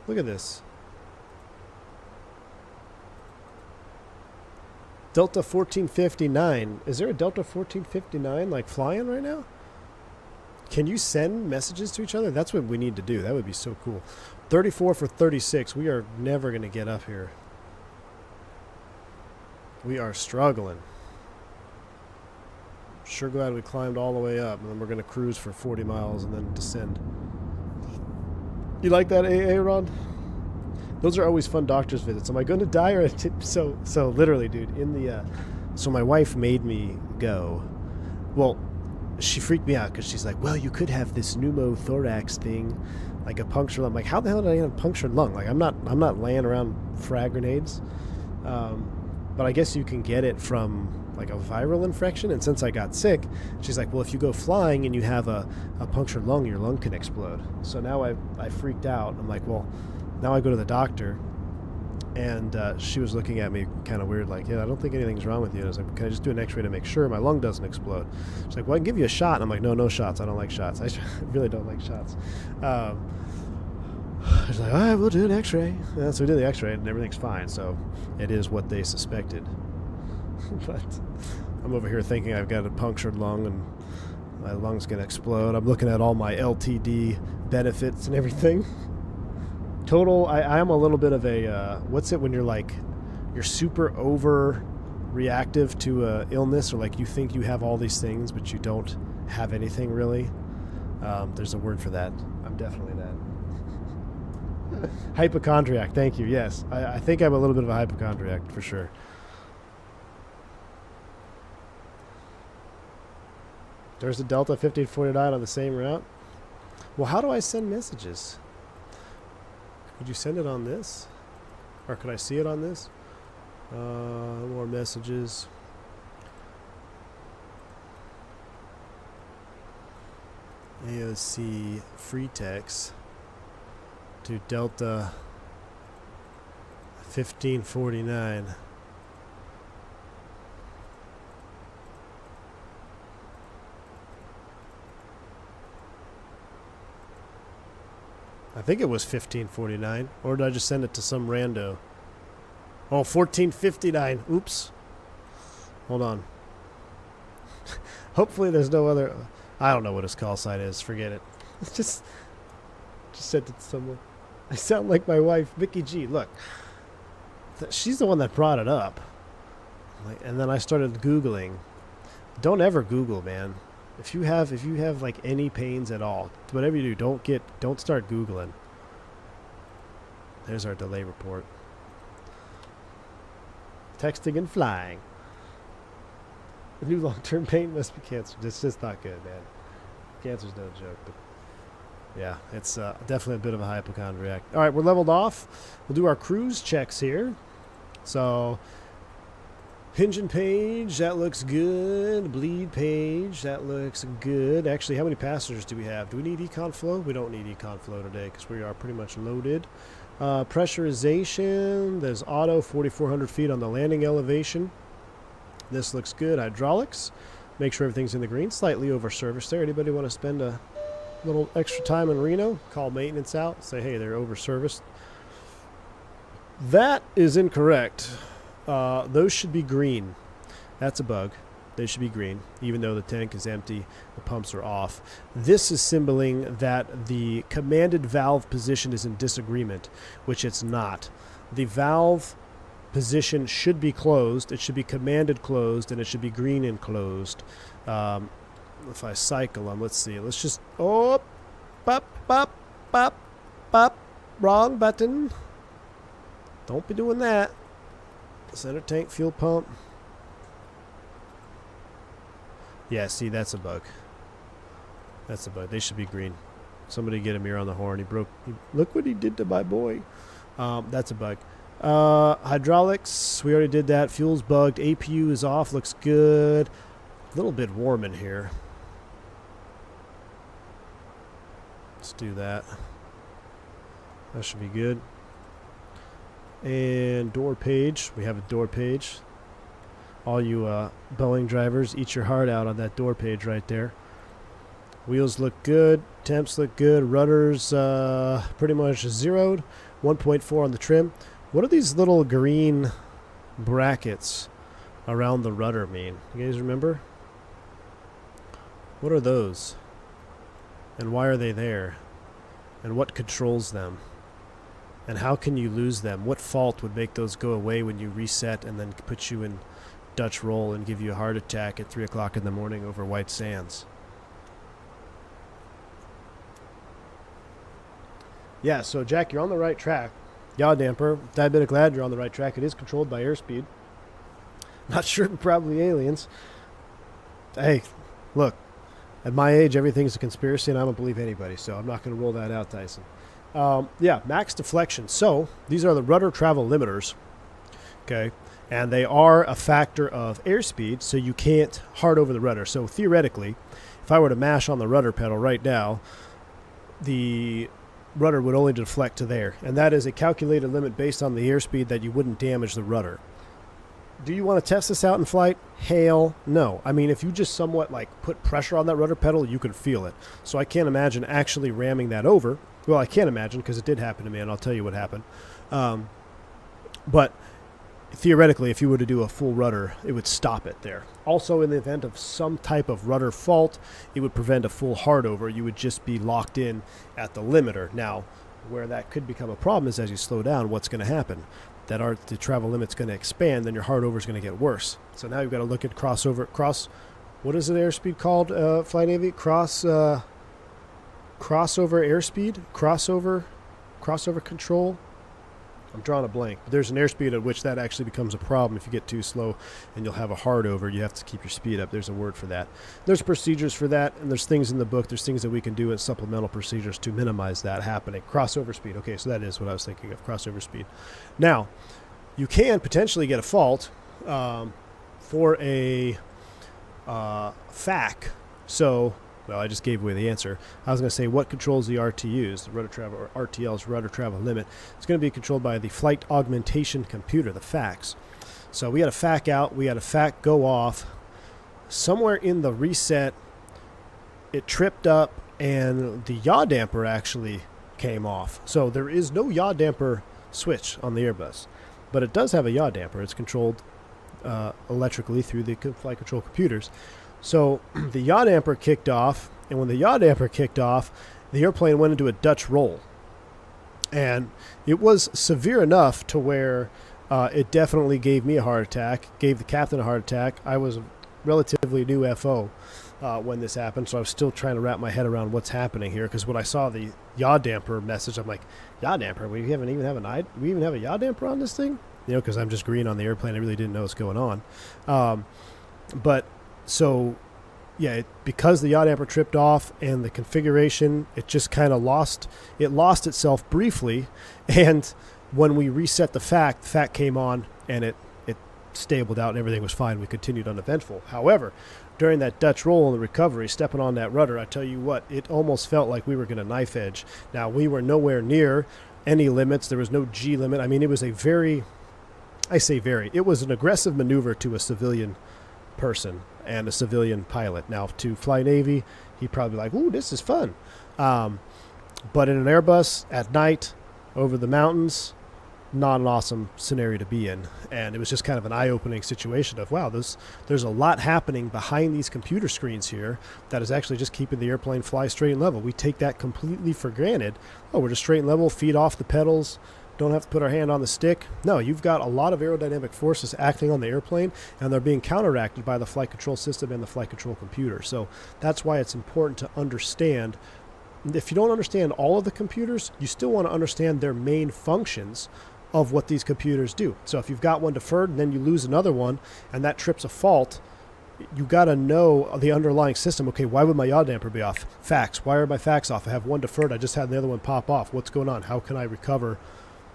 Look at this. Delta 1459. Is there a Delta 1459 like flying right now? Can you send messages to each other? That's what we need to do. That would be so cool. 34 for 36. We are never going to get up here. We are struggling. Sure glad we climbed all the way up, and then we're going to cruise for 40 miles and then descend. You like that, AA, Ron? Those are always fun doctor's visits. Am I going to die or so literally, dude, in the so my wife made me go. Well, she freaked me out because she's like, well, you could have this pneumothorax thing, like a punctured lung. I'm like, how the hell did I get a punctured lung? Like, I'm not laying around frag grenades. But I guess you can get it from like a viral infection. And since I got sick, she's like, well, if you go flying and you have a punctured lung, your lung can explode. So now I freaked out. I'm like, well, now I go to the doctor, and she was looking at me kind of weird, like, yeah, I don't think anything's wrong with you. And I was like, can I just do an x-ray to make sure my lung doesn't explode? She's like, well, I can give you a shot. And I'm like, no shots. I don't like shots. I really don't like shots. She's like, all right, we'll do an x-ray. So we did the x-ray, and everything's fine. So it is what they suspected. But I'm over here thinking I've got a punctured lung, and my lung's going to explode. I'm looking at all my LTD benefits and everything. Total, I am a little bit of a, what's it when you're like, you're super overreactive to illness, or like you think you have all these things, but you don't have anything really. There's a word for that. I'm definitely that. Hypochondriac, thank you, yes. I think I'm a little bit of a hypochondriac, for sure. There's a Delta 1549 on the same route. Well, how do I send messages? Could you send it on this? Or could I see it on this? More messages. AOC free text to Delta 1549. I think it was 1549, or did I just send it to some rando? Oh, 1459. Oops. Hold on. Hopefully there's no other. I don't know what his call sign is. Forget it. Just sent it to someone. I sound like my wife, Mickey G. Look, she's the one that brought it up. And then I started Googling. Don't ever Google, man. If you have like any pains at all, whatever you do, don't start Googling. There's our delay report. Texting and flying. The new long-term pain must be cancer. It's just not good, man. Cancer's no joke, but yeah, it's definitely a bit of a hypochondriac. All right, we're leveled off. We'll do our cruise checks here. So, engine page, that looks good. Bleed page, that looks good. Actually, how many passengers do we have? Do we need econ flow? We don't need econ flow today because we are pretty much loaded. Pressurization, there's auto 4,400 feet on the landing elevation. This looks good. Hydraulics, make sure everything's in the green. Slightly over service there. Anybody want to spend a little extra time in Reno? Call maintenance out. Say, hey, they're over serviced. That is incorrect. Those should be green. That's a bug. They should be green, even though the tank is empty, the pumps are off. This is symboling that the commanded valve position is in disagreement, which it's not. The valve position should be closed. It should be commanded closed, and it should be green and closed. If I cycle them, let's see. Let's just, oh, pop, pop, pop, pop. Wrong button. Don't be doing that. Center tank fuel pump. Yeah, see, that's a bug. That's a bug. They should be green. Somebody get him here on the horn. He broke. Look what he did to my boy. That's a bug. Hydraulics, we already did that. Fuel's bugged. APU is off. Looks good. A little bit warm in here. Let's do that. That should be good. And door page. We have a door page. All you Boeing drivers, eat your heart out on that door page right there. Wheels look good. Temps look good. Rudders pretty much zeroed. 1.4 on the trim. What do these little green brackets around the rudder mean? You guys remember? What are those? And why are they there? And what controls them? And how can you lose them? What fault would make those go away when you reset and then put you in Dutch roll and give you a heart attack at 3 o'clock in the morning over white sands? Yeah, so Jack, you're on the right track. Yaw damper, diabetic lad, you're on the right track. It is controlled by airspeed. Not sure, probably aliens. Hey, look, at my age, everything's a conspiracy, and I don't believe anybody, so I'm not going to roll that out, Tyson. Yeah, max deflection. So these are the rudder travel limiters, okay, and they are a factor of airspeed, so you can't hard over the rudder. So theoretically, if I were to mash on the rudder pedal right now, the rudder would only deflect to there, and that is a calculated limit based on the airspeed that you wouldn't damage the rudder. Do you want to test this out in flight? Hell no. I mean, if you just somewhat like put pressure on that rudder pedal, you can feel it. So I can't imagine actually ramming that over. Well, I can't imagine because it did happen to me, and I'll tell you what happened. But theoretically, if you were to do a full rudder, it would stop it there. Also, in the event of some type of rudder fault, it would prevent a full hard over. You would just be locked in at the limiter. Now, where that could become a problem is as you slow down, what's going to happen? The travel limit's going to expand, then your hard over is going to get worse. So now you've got to look at what is an airspeed called, Flight Navy? Crossover airspeed? Crossover control? I'm drawing a blank. But there's an airspeed at which that actually becomes a problem if you get too slow and you'll have a hard over. You have to keep your speed up. There's a word for that. There's procedures for that, and there's things in the book. There's things that we can do as supplemental procedures to minimize that happening. Crossover speed. Okay, so that is what I was thinking of, crossover speed. Now, you can potentially get a fault for a FAC. So, well, I just gave away the answer. I was going to say, what controls the RTUs, the rudder travel, or RTL's rudder travel limit? It's going to be controlled by the flight augmentation computer, the FACs. So we had a FAC out, we had a FAC go off. Somewhere in the reset, it tripped up, and the yaw damper actually came off. So there is no yaw damper switch on the Airbus, but it does have a yaw damper. It's controlled electrically through the flight control computers. So the yaw damper kicked off, and when the yaw damper kicked off, the airplane went into a Dutch roll. And it was severe enough to where it definitely gave me a heart attack, gave the captain a heart attack. I was a relatively new FO when this happened, so I was still trying to wrap my head around what's happening here, because when I saw the yaw damper message, I'm like, yaw damper? We even have a yaw damper on this thing? You know, because I'm just green on the airplane. I really didn't know what's going on. So, yeah, because the yaw damper tripped off and the configuration, it just kind of lost itself briefly. And when we reset the FAC came on and it stabled out and everything was fine. We continued uneventful. However, during that Dutch roll in the recovery, stepping on that rudder, I tell you what, it almost felt like we were going to knife edge. Now, we were nowhere near any limits. There was no G limit. I mean, it was it was an aggressive maneuver to a civilian person and a civilian pilot. Now, to Fly Navy, he'd probably be like, ooh, this is fun. But in an Airbus at night over the mountains, not an awesome scenario to be in. And it was just kind of an eye-opening situation of, wow, there's a lot happening behind these computer screens here that is actually just keeping the airplane fly straight and level. We take that completely for granted. Oh, we're just straight and level, feet off the pedals, don't have to put our hand on the stick. No, you've got a lot of aerodynamic forces acting on the airplane, and they're being counteracted by the flight control system and the flight control computer. So that's why it's important to understand. If you don't understand all of the computers, you still want to understand their main functions of what these computers do. So if you've got one deferred and then you lose another one and that trips a fault, you got to know the underlying system. Okay, why would my yaw damper be off? FACs. Why are my FACs off? I have one deferred. I just had the other one pop off. What's going on? How can I recover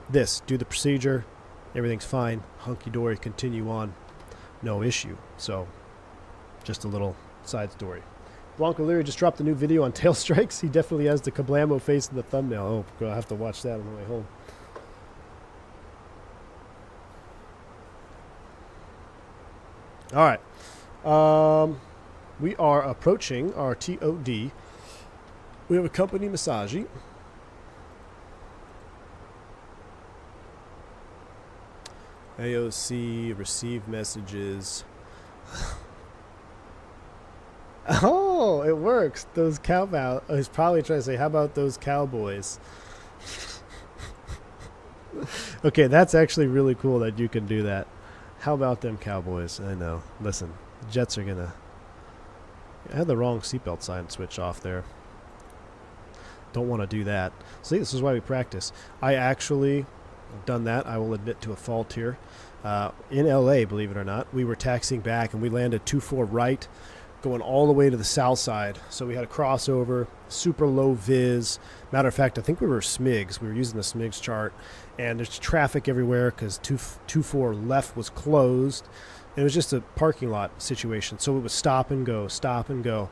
this? Do the procedure, everything's fine, hunky-dory, continue on, no issue. So, just a little side story. Blanco Leary just dropped a new video on tail strikes. He definitely has the kablamo face in the thumbnail. Oh, I'll have to watch that on the way home. All right. We are approaching our TOD. We have a company massage. AOC, receive messages. Oh, it works. Those cowboys. He's probably trying to say, how about those cowboys? Okay, that's actually really cool that you can do that. How about them cowboys? I know. Listen, the jets are going to... I had the wrong seatbelt sign switch off there. Don't want to do that. See, this is why we practice. I actually have done that. I will admit to a fault here. In LA, believe it or not, we were taxiing back and we landed 2-4 right, going all the way to the south side. So we had a crossover, super low vis. Matter of fact, I think we were SMIGs. We were using the SMIGs chart. And there's traffic everywhere because 2-4 left was closed. And it was just a parking lot situation. So it was stop and go, stop and go.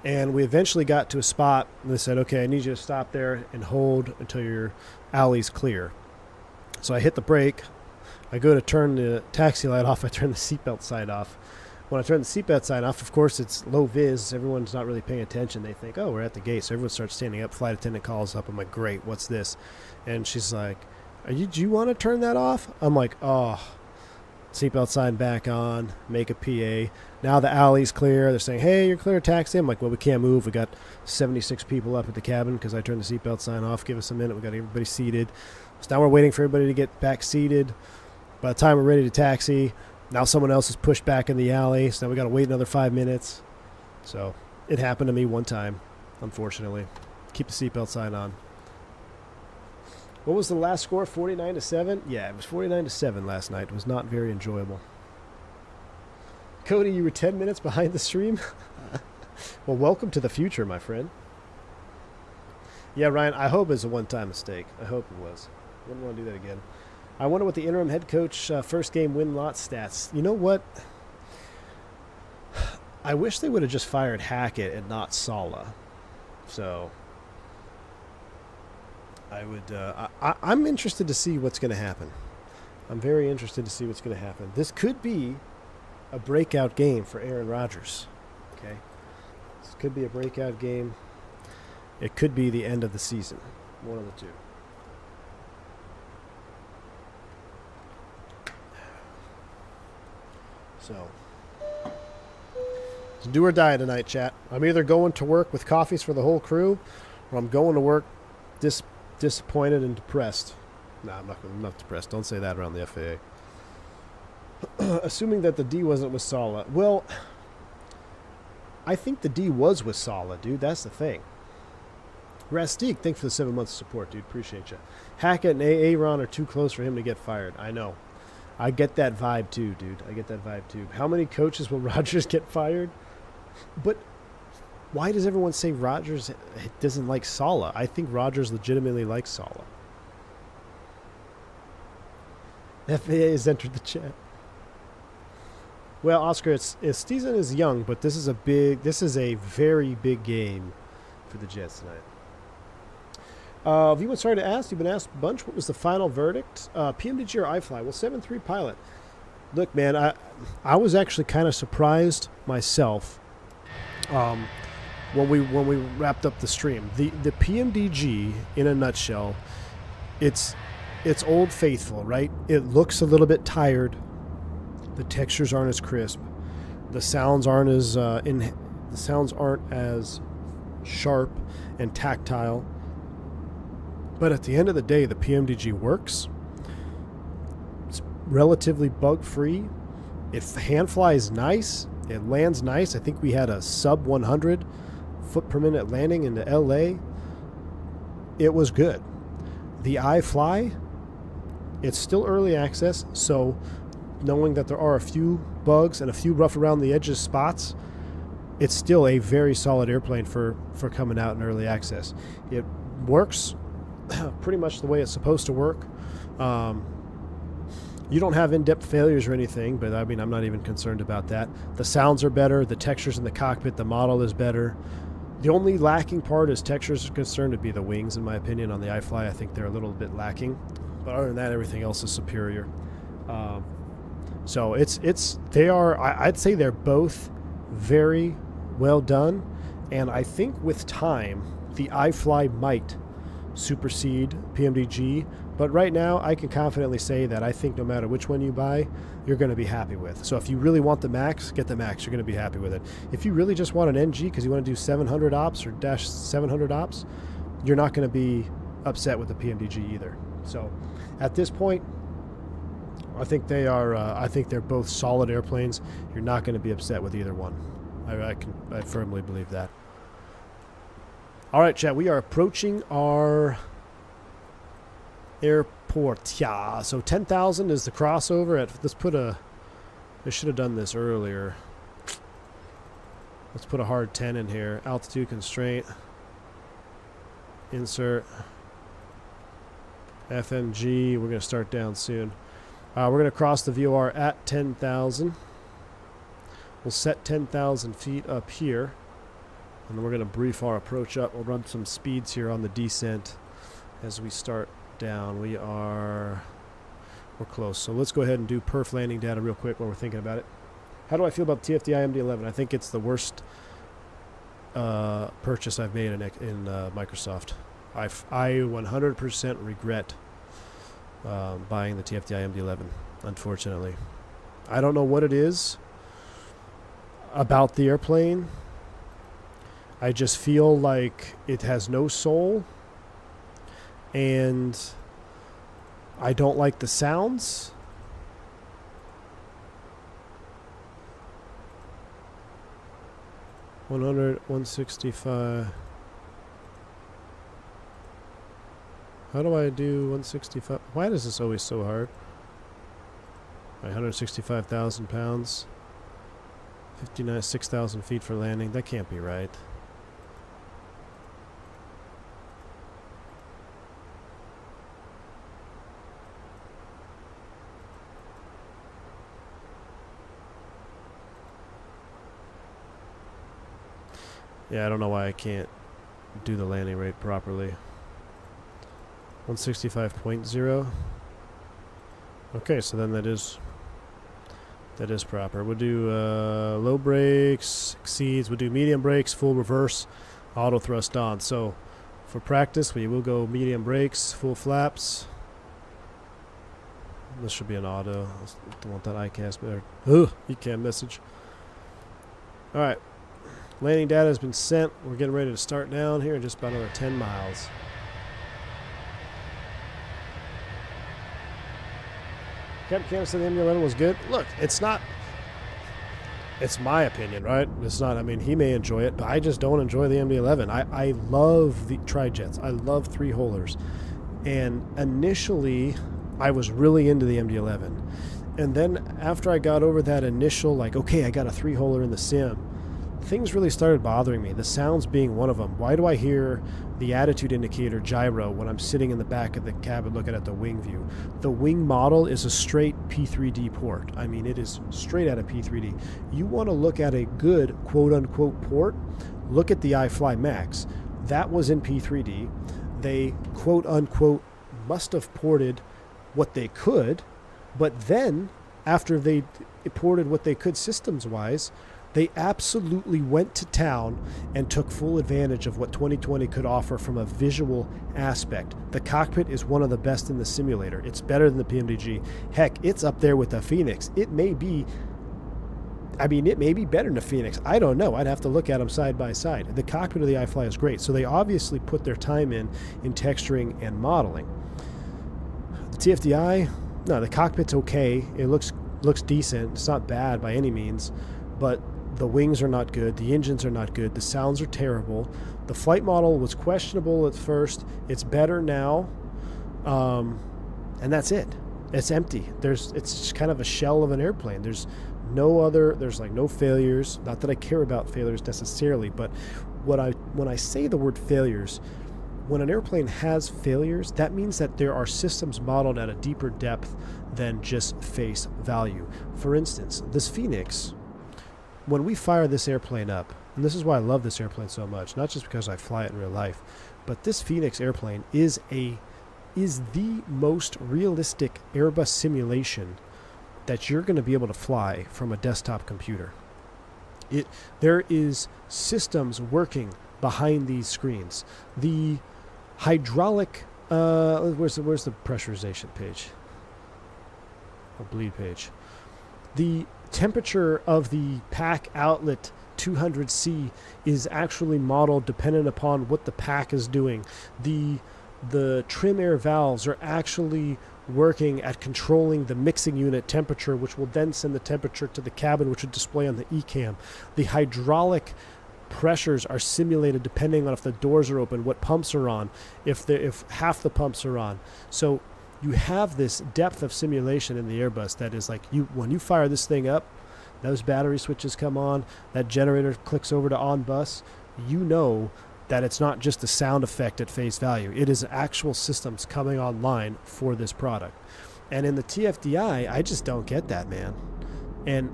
And we eventually got to a spot and they said, okay, I need you to stop there and hold until your alley's clear. So I hit the brake. I go to turn the taxi light off. I turn the seatbelt sign off. When I turn the seatbelt sign off, of course, it's low vis. Everyone's not really paying attention. They think, oh, we're at the gate. So everyone starts standing up. Flight attendant calls up. I'm like, great, what's this? And she's like, do you want to turn that off? I'm like, oh. Seatbelt sign back on. Make a PA. Now the alley's clear. They're saying, hey, you're clear, taxi. I'm like, well, we can't move. We got 76 people up at the cabin because I turned the seatbelt sign off. Give us a minute. We got everybody seated. So now we're waiting for everybody to get back seated. By the time we're ready to taxi, now someone else is pushed back in the alley, so now we got to wait another 5 minutes. So it happened to me one time, unfortunately. Keep the seatbelt sign on. What was the last score? 49-7? Yeah, it was 49-7 last night. It was not very enjoyable. Cody, you were 10 minutes behind the stream? Well, welcome to the future, my friend. Yeah, Ryan, I hope it's a one-time mistake. I hope it was. I wouldn't want to do that again. I wonder what the interim head coach first game win lot stats. You know what? I wish they would have just fired Hackett and not Sala. So I would. I'm interested to see what's going to happen. I'm very interested to see what's going to happen. This could be a breakout game for Aaron Rodgers. Okay, this could be a breakout game. It could be the end of the season. One of the two. So, it's do or die tonight, chat. I'm either going to work with coffees for the whole crew, or I'm going to work disappointed and depressed. No, I'm not depressed. Don't say that around the FAA. Assuming that the D wasn't with Sala. Well, I think the D was with Sala, dude. That's the thing. Rastique, thanks for the 7 months of support, dude. Appreciate you. Hackett and Aaron are too close for him to get fired. I know. I get that vibe too, dude. I get that vibe too. How many coaches will Rodgers get fired? But why does everyone say Rodgers doesn't like Sala? I think Rodgers legitimately likes Sala. FAA has entered the chat. Well, Oscar, season is young, but this is a very big game for the Jets tonight. If you were sorry to ask, you've been asked a bunch. What was the final verdict? PMDG or iFly? Well, 7-3 pilot. Look, man, I was actually kind of surprised myself when we wrapped up the stream. The PMDG, in a nutshell, it's Old Faithful, right? It looks a little bit tired. The textures aren't as crisp. The sounds aren't as sharp and tactile. But at the end of the day, the PMDG works. It's relatively bug-free. It hand flies nice. It lands nice. I think we had a sub 100 foot per minute landing into LA. It was good. The iFly, it's still early access, so knowing that there are a few bugs and a few rough around the edges spots, it's still a very solid airplane for coming out in early access. It works pretty much the way it's supposed to work. You don't have in-depth failures or anything, but I mean, I'm not even concerned about that. The sounds are better, the textures in the cockpit, the model is better. The only lacking part as textures are concerned would be the wings, in my opinion. On the iFly, I think they're a little bit lacking. But other than that, everything else is superior. So I'd say they're both very well done. And I think with time, the iFly might supersede PMDG. But right now, I can confidently say that I think no matter which one you buy, you're going to be happy with. So if you really want the Max, get the Max. You're going to be happy with it. If you really just want an NG because you want to do 700 ops or dash 700 ops, you're not going to be upset with the PMDG either. So at this point, I think they are. I think they're both solid airplanes. You're not going to be upset with either one. I firmly believe that. All right, chat. We are approaching our airport. Yeah. So 10,000 is the crossover. I should have done this earlier. Let's put a hard 10 in here. Altitude constraint. Insert. FMG. We're going to start down soon. We're going to cross the VOR at 10,000. We'll set 10,000 feet up here. And then we're going to brief our approach up. We'll run some speeds here on the descent as we start down. We're close. So let's go ahead and do perf landing data real quick while we're thinking about it. How do I feel about the TFDI MD-11? I think it's the worst purchase I've made in Microsoft. I 100% regret buying the TFDI MD-11, unfortunately. I don't know what it is about the airplane. I just feel like it has no soul, and I don't like the sounds. $100, $165. How do I do 165? Why is this always so hard? 165,000 pounds. 6,000 feet for landing. That can't be right. Yeah, I don't know why I can't do the landing rate properly. 165.0. Okay, so then that is proper. We'll do low brakes, exceeds. We'll do medium brakes, full reverse, auto thrust on. So for practice, we will go medium brakes, full flaps. This should be an auto. I don't want that ICAS better. Ugh, ECAM message. All right. Landing data has been sent. We're getting ready to start down here in just about another 10 miles. Captain Canada said the MD-11 was good. Look, it's not. It's my opinion, right? It's not. I mean, he may enjoy it, but I just don't enjoy the MD-11. I love the tri-jets. I love three-holers. And initially, I was really into the MD-11. And then after I got over that initial, like, okay, I got a three-holer in the sim, things really started bothering me, the sounds being one of them. Why do I hear the attitude indicator gyro when I'm sitting in the back of the cabin looking at the wing view? The wing model is a straight P3D port. I mean, it is straight out of P3D. You want to look at a good quote-unquote port, look at the iFly Max. That was in P3D. They quote-unquote must have ported what they could, but then after they ported what they could systems-wise, they absolutely went to town and took full advantage of what 2020 could offer from a visual aspect. The cockpit is one of the best in the simulator. It's better than the PMDG. Heck, it's up there with the Fenix. It may be better than the Fenix. I don't know. I'd have to look at them side by side. The cockpit of the iFly is great. So they obviously put their time in texturing and modeling. The TFDI, no, the cockpit's okay. It looks decent. It's not bad by any means, but the wings are not good. The engines are not good. The sounds are terrible. The flight model was questionable at first. It's better now. And that's it. It's empty. It's just kind of a shell of an airplane. There's like no failures. Not that I care about failures necessarily, but when I say the word failures, when an airplane has failures, that means that there are systems modeled at a deeper depth than just face value. For instance, this Fenix, when we fire this airplane up, and this is why I love this airplane so much, not just because I fly it in real life, but this Fenix airplane is the most realistic Airbus simulation that you're going to be able to fly from a desktop computer. There is systems working behind these screens. The hydraulic, where's the pressurization page? Or bleed page. The temperature of the pack outlet 200C is actually modeled dependent upon what the pack is doing. The trim air valves are actually working at controlling the mixing unit temperature, which will then send the temperature to the cabin, which would display on the ECAM. The hydraulic pressures are simulated depending on if the doors are open, what pumps are on, if half the pumps are on. So you have this depth of simulation in the Airbus that is like, when you fire this thing up, those battery switches come on, that generator clicks over to on bus, you know that it's not just a sound effect at face value. It is actual systems coming online for this product. And in the TFDI, I just don't get that, man. And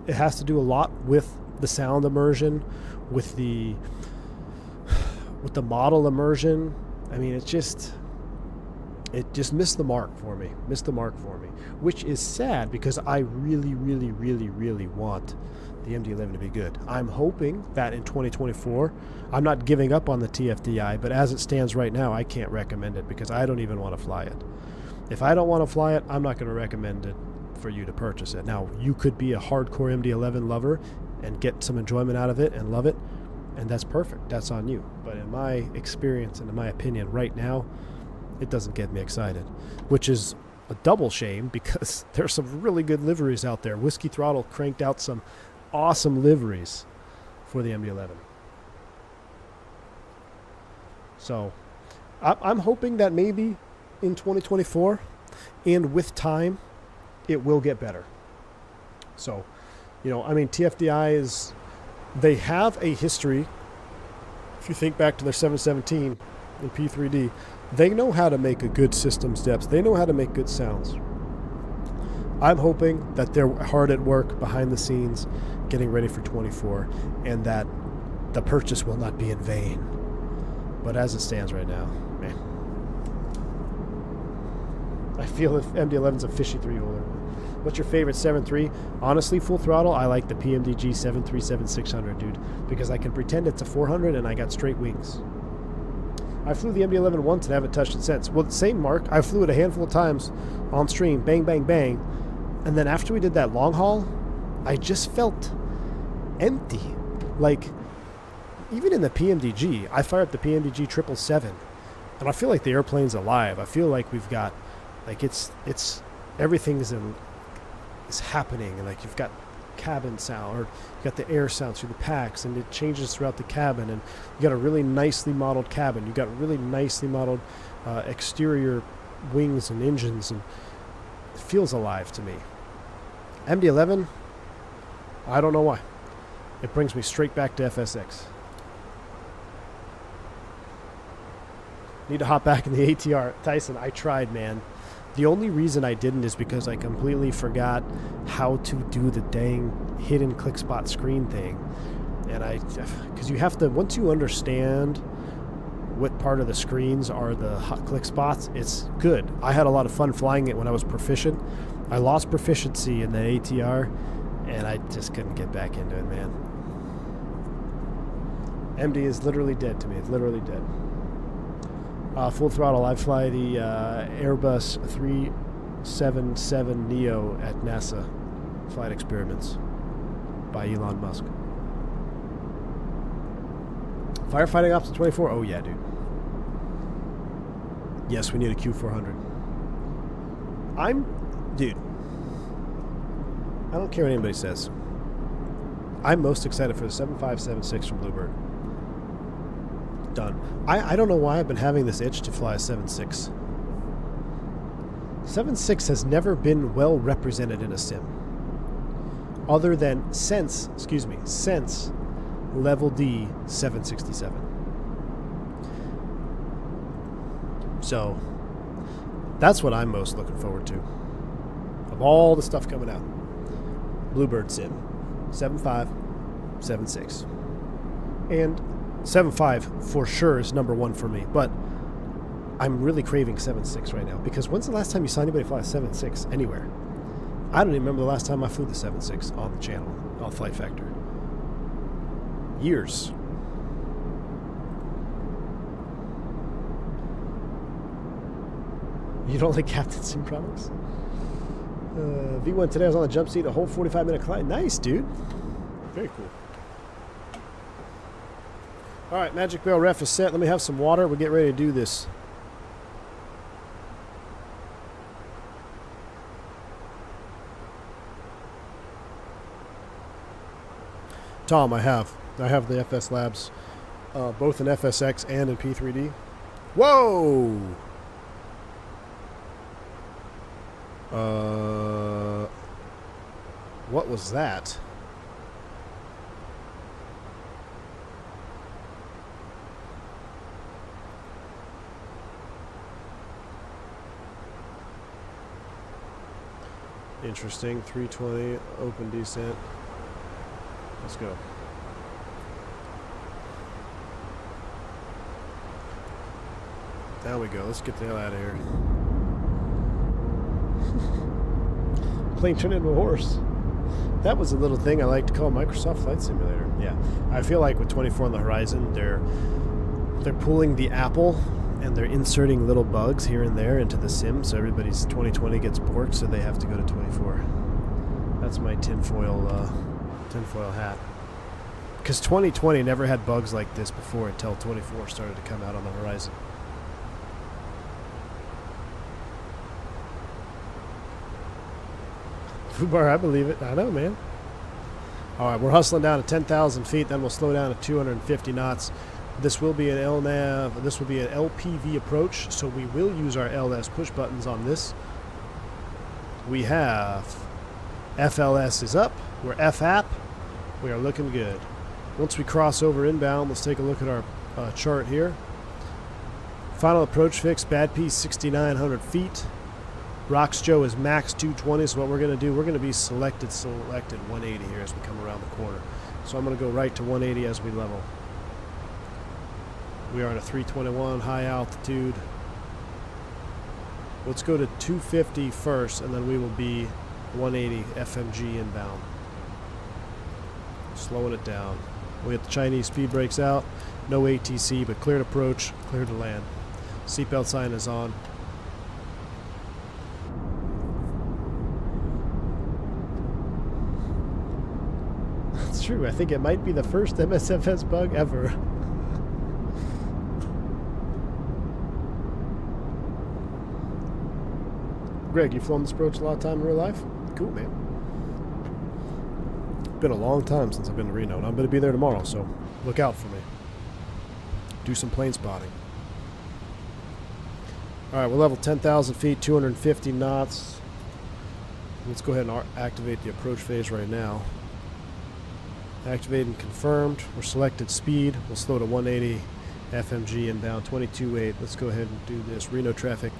it has to do a lot with the sound immersion, with the model immersion. I mean, it just missed the mark for me. Which is sad because I really, really, really, really want the MD-11 to be good. I'm hoping that in 2024, I'm not giving up on the TFDI, but as it stands right now, I can't recommend it because I don't even want to fly it. If I don't want to fly it, I'm not going to recommend it for you to purchase it. Now, you could be a hardcore MD-11 lover and get some enjoyment out of it and love it, and that's perfect. That's on you. But in my experience and in my opinion right now, it doesn't get me excited, which is a double shame because there's some really good liveries out there. Whiskey Throttle cranked out some awesome liveries for the MD-11. So I'm hoping that maybe in 2024 and with time it will get better. So, I mean, TFDI they have a history. If you think back to their 717 in P3D, they know how to make a good systems depth. They know how to make good sounds. I'm hoping that they're hard at work behind the scenes getting ready for 24 and that the purchase will not be in vain. But as it stands right now, man, I feel if MD-11's a fishy three-wheeler. What's your favorite 7.3? Honestly, full throttle, I like the PMDG 737-600, dude, because I can pretend it's a 400 and I got straight wings. I flew the MD-11 once and haven't touched it since. Well, same, Mark. I flew it a handful of times on stream, bang, bang, bang. And then after we did that long haul, I just felt empty. Like, even in the PMDG, I fired up the PMDG 777, and I feel like the airplane's alive. I feel like we've got, like, it's everything is happening, and like you've got cabin sound, or you got the air sound through the packs, and it changes throughout the cabin, and you got a really nicely modeled cabin. You got really nicely modeled exterior wings and engines, and it feels alive to me. MD-11, I don't know why. It brings me straight back to FSX. Need to hop back in the ATR. Tyson, I tried, man. The only reason I didn't is because I completely forgot how to do the dang hidden click spot screen thing. And because you have to, once you understand what part of the screens are the hot click spots, it's good. I had a lot of fun flying it when I was proficient. I lost proficiency in the ATR, and I just couldn't get back into it, man. MD is literally dead to me. It's literally dead. Full throttle, I fly the Airbus 377 Neo at NASA flight experiments by Elon Musk. Firefighting Ops 24? Oh yeah, dude. Yes, we need a Q400. Dude, I don't care what anybody says. I'm most excited for the 7576 from Bluebird. Done. I don't know why I've been having this itch to fly a 7.6. 7.6 has never been well represented in a sim. Other than since Level D 767. So that's what I'm most looking forward to. Of all the stuff coming out. Bluebird Sim. 7.5, 7.6. And 7.5 for sure is number one for me. But I'm really craving 7.6 right now. Because when's the last time you saw anybody fly a 7.6 anywhere? I don't even remember the last time I flew the 7.6 on the channel, on Flight Factor. Years. You don't like Captain Sim products? V1 today I was on the jump seat, a whole 45-minute climb. Nice, dude. Very cool. Alright, Magic Bell ref is set. Let me have some water. We'll get ready to do this. Tom, I have the FS Labs, both in FSX and in P3D. Whoa! What was that? Interesting. 320, open descent. Let's go. There we go. Let's get the hell out of here. Plane turned into a horse. That was a little thing I like to call Microsoft Flight Simulator. Yeah, I feel like with 24 on the horizon, they're pulling the apple and they're inserting little bugs here and there into the sim, so everybody's 2020 gets borked, so they have to go to 24. That's my tinfoil hat. Because 2020 never had bugs like this before until 24 started to come out on the horizon. Fubar, I believe it. I know, man. All right, we're hustling down to 10,000 feet. Then we'll slow down to 250 knots. This will be an LNAV. This will be an LPV approach, so we will use our LS push buttons on this. We have FLS is up. We're FAP. We are looking good. Once we cross over inbound, let's take a look at our chart here. Final approach fix, bad piece 6,900 feet. Rocks Joe is max 220, so what we're going to do, we're going to be selected 180 here as we come around the corner. So I'm going to go right to 180 as we level. We are at a 321 high altitude. Let's go to 250 first, and then we will be 180 FMG inbound. Slowing it down. We get the Chinese speed brakes out. No ATC, but cleared approach, clear to land. Seatbelt sign is on. That's true. I think it might be the first MSFS bug ever. Greg, you flown this approach a lot of time in real life? Cool, man. Been a long time since I've been to Reno, and I'm going to be there tomorrow, so look out for me. Do some plane spotting. All right, we're level 10,000 feet, 250 knots. Let's go ahead and activate the approach phase right now. Activated and confirmed. We're selected speed. We'll slow to 180 FMG inbound, 22.8. Let's go ahead and do this. Reno traffic,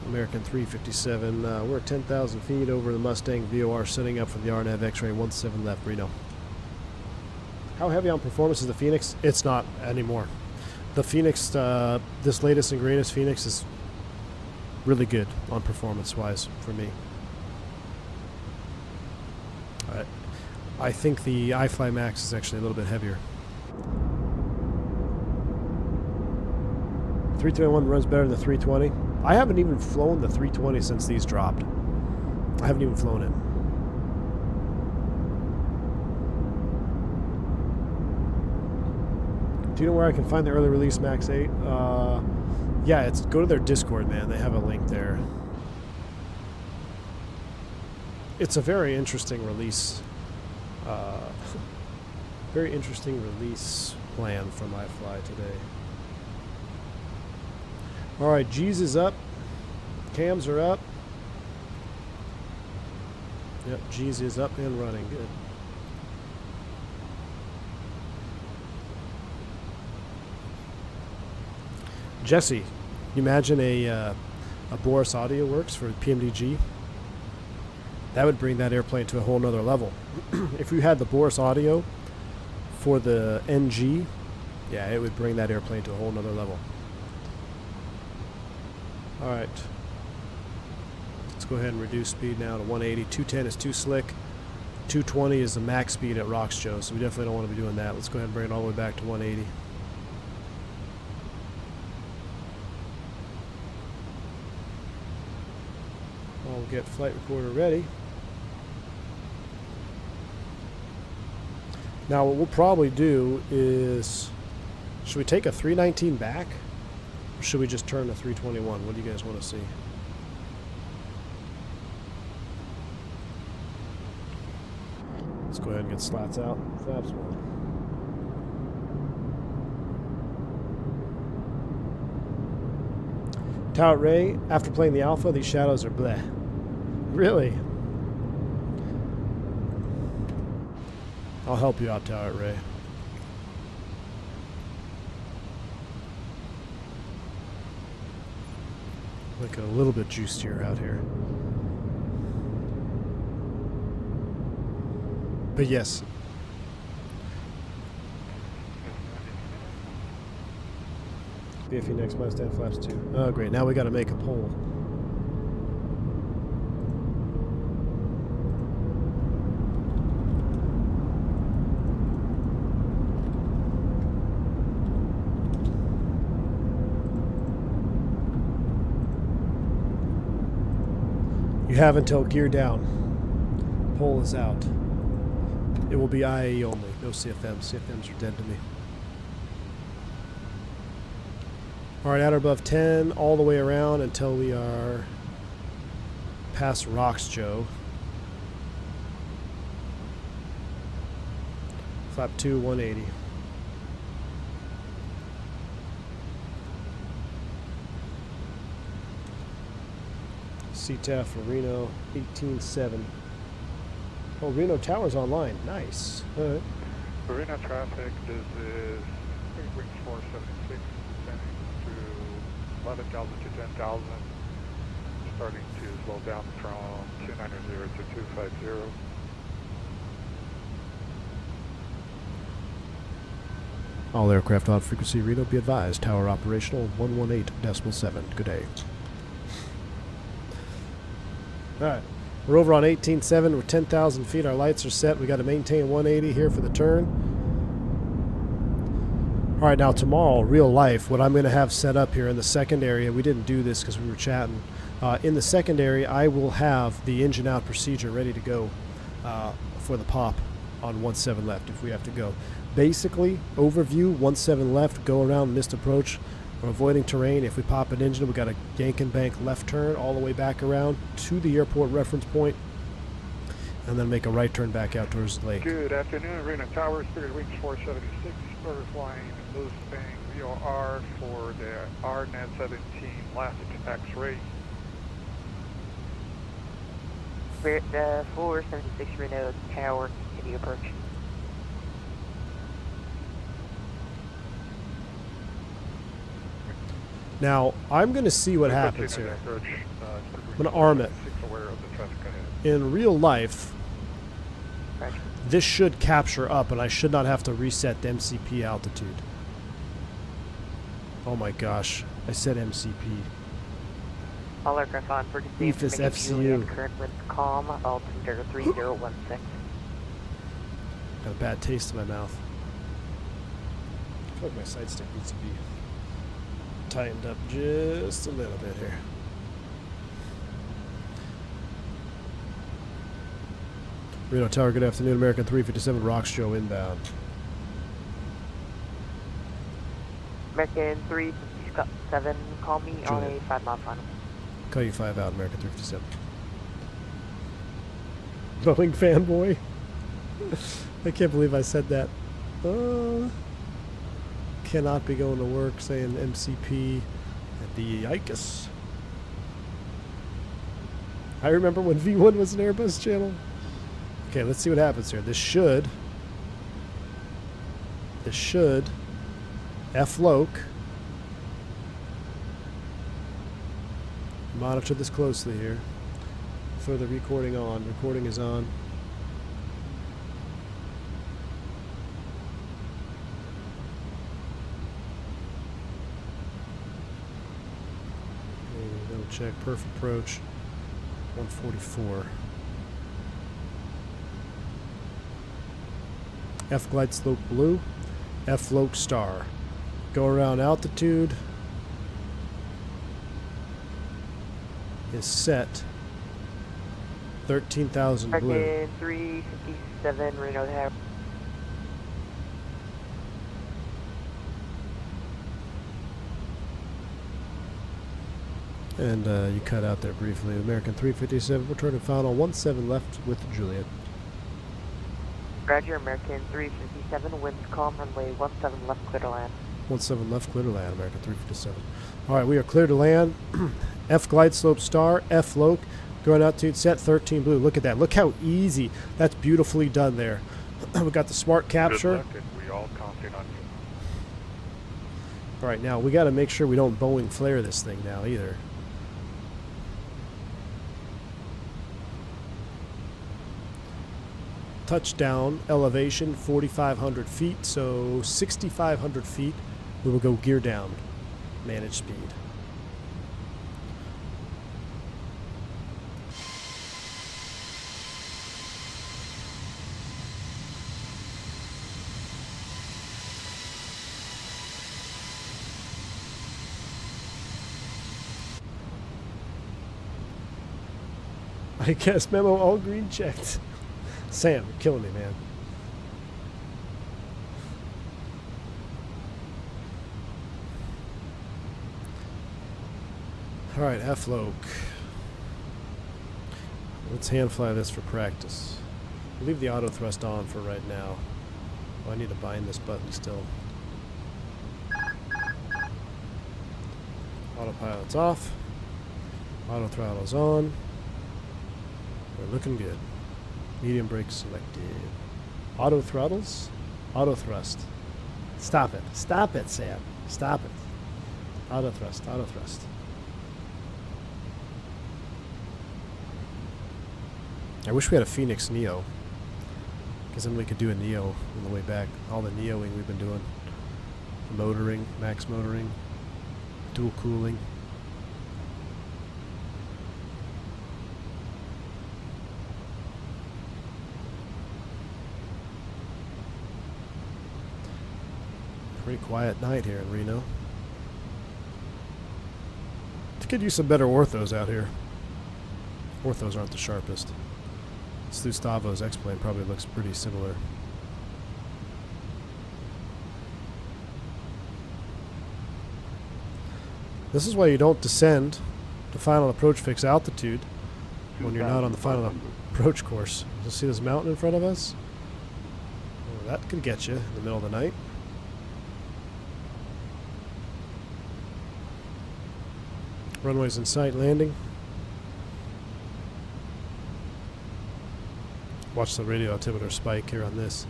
American 357. We're at 10,000 feet over the Mustang VOR, setting up for the RNAV X-ray 17 left, Reno. How heavy on performance is the Fenix? It's not anymore. The Fenix, this latest and greatest Fenix is really good on performance-wise for me. I think the iFly Max is actually a little bit heavier. 321 runs better than the 320. I haven't even flown the 320 since these dropped. I haven't even flown it. Do you know where I can find the early release Max 8? Yeah, go to their Discord, man. They have a link there. It's a very interesting release. Very interesting release plan from iFly today. Alright, G's is up. Cams are up. Yep, G's is up and running. Good. Jesse, you imagine a Boris Audio Works for PMDG? That would bring that airplane to a whole nother level. If you had the Boris Audio for the NG, yeah, it would bring that airplane to a whole nother level. Alright. Let's go ahead and reduce speed now to 180. 210 is too slick. 220 is the max speed at Rocks Joe, so we definitely don't want to be doing that. Let's go ahead and bring it all the way back to 180. I'll get flight recorder ready. Now what we'll probably do is, should we take a 319 back? Or should we just turn to 321? What do you guys want to see? Let's go ahead and get slats out. Flaps one. Tout Ray, after playing the alpha, these shadows are bleh. Really? I'll help you out, Tout Ray. Make it a little bit juicier out here. But yes. BFE next minus 10 flaps 2. Oh great, now we gotta make a pole. You have until gear down. Pole is out. It will be IAE only, no CFMs. CFMs are dead to me. Alright, at or above 10, all the way around until we are past Rocks Joe. Flap 2, 180. CTAF for Reno, 18.7. Oh, Reno Tower's online. Nice. All right. Reno traffic, this is wings 476, descending to 11,000 to 10,000, starting to slow down from 290 to 250. All aircraft on frequency Reno, be advised. Tower operational 118.7. Good day. Alright, we're over on 18.7. We're 10,000 feet. Our lights are set. We got to maintain 180 here for the turn. Alright, now tomorrow, real life, what I'm going to have set up here in the second area, we didn't do this because we were chatting. In the second area, I will have the engine out procedure ready to go for the pop on 17 left if we have to go. Basically, overview, 17 left, go around, missed approach. We're avoiding terrain. If we pop an engine, we got a yank and bank left turn all the way back around to the airport reference point, and then make a right turn back out towards the lake. Good afternoon, Reno Tower, Spirit Wings 476, starter flying Mustang VOR for the RNet 17 last X-ray. Spirit 476 Reno Tower, continue approach. Now, I'm going to see what happens here. I'm going to arm it. In real life, this should capture up, and I should not have to reset the MCP altitude. Oh my gosh, I said MCP. All aircraft on frequency EFIS FCU. Current wind calm, altimeter 3016. Got a bad taste in my mouth. I feel like my side stick needs to be tightened up just a little bit here. Reno Tower, good afternoon. American 357, Rocks Joe inbound. American 357, call me on a 5-mile final. Call you 5 out, American 357. Boeing fanboy. I can't believe I said that. Cannot be going to work saying MCP at the ICAS. I remember when V1 was an Airbus channel. Okay, let's see what happens here. This should FLOC Monitor this closely here. Further recording on. Recording is on. Double check. Perfect approach. 144. F glide slope blue. F float star. Go around altitude is set 13,000 blue. American 357 Reno Tower. And you cut out there briefly. American 357, return to final 17 left with Juliet. Roger, American 357, winds calm, runway 17 left, clear to land. 17 left, clear to land, American 357. Alright, we are clear to land. F glide slope star, F float, going altitude set 13 blue. Look at that. Look how easy. That's beautifully done there. We got the smart capture. Good luck, and we all counting on you. Alright, now we got to make sure we don't Boeing flare this thing now either. Touchdown elevation 4,500 feet, so 6,500 feet. We will go gear down, manage speed. I guess memo all green checked. Sam, you're killing me, man. Alright, F-Loc. Let's hand fly this for practice. Leave the auto thrust on for right now. Oh, I need to bind this button still. Autopilot's off. Auto throttle's on. We're looking good. Medium brakes selected. Auto throttles. Auto thrust. Stop it. Stop it, Sam. Stop it. Auto thrust. Auto thrust. I wish we had a Fenix Neo. Because then we could do a Neo on the way back. All the Neoing we've been doing. Motoring. Max motoring. Dual cooling. Pretty quiet night here in Reno. Could use some better orthos out here. Orthos aren't the sharpest. Gustavo's X-plane probably looks pretty similar. This is why you don't descend to final approach fix altitude when you're not on the final approach course. You see this mountain in front of us? Well, that could get you in the middle of the night. Runways in sight, landing. Watch the radio altimeter spike here on this.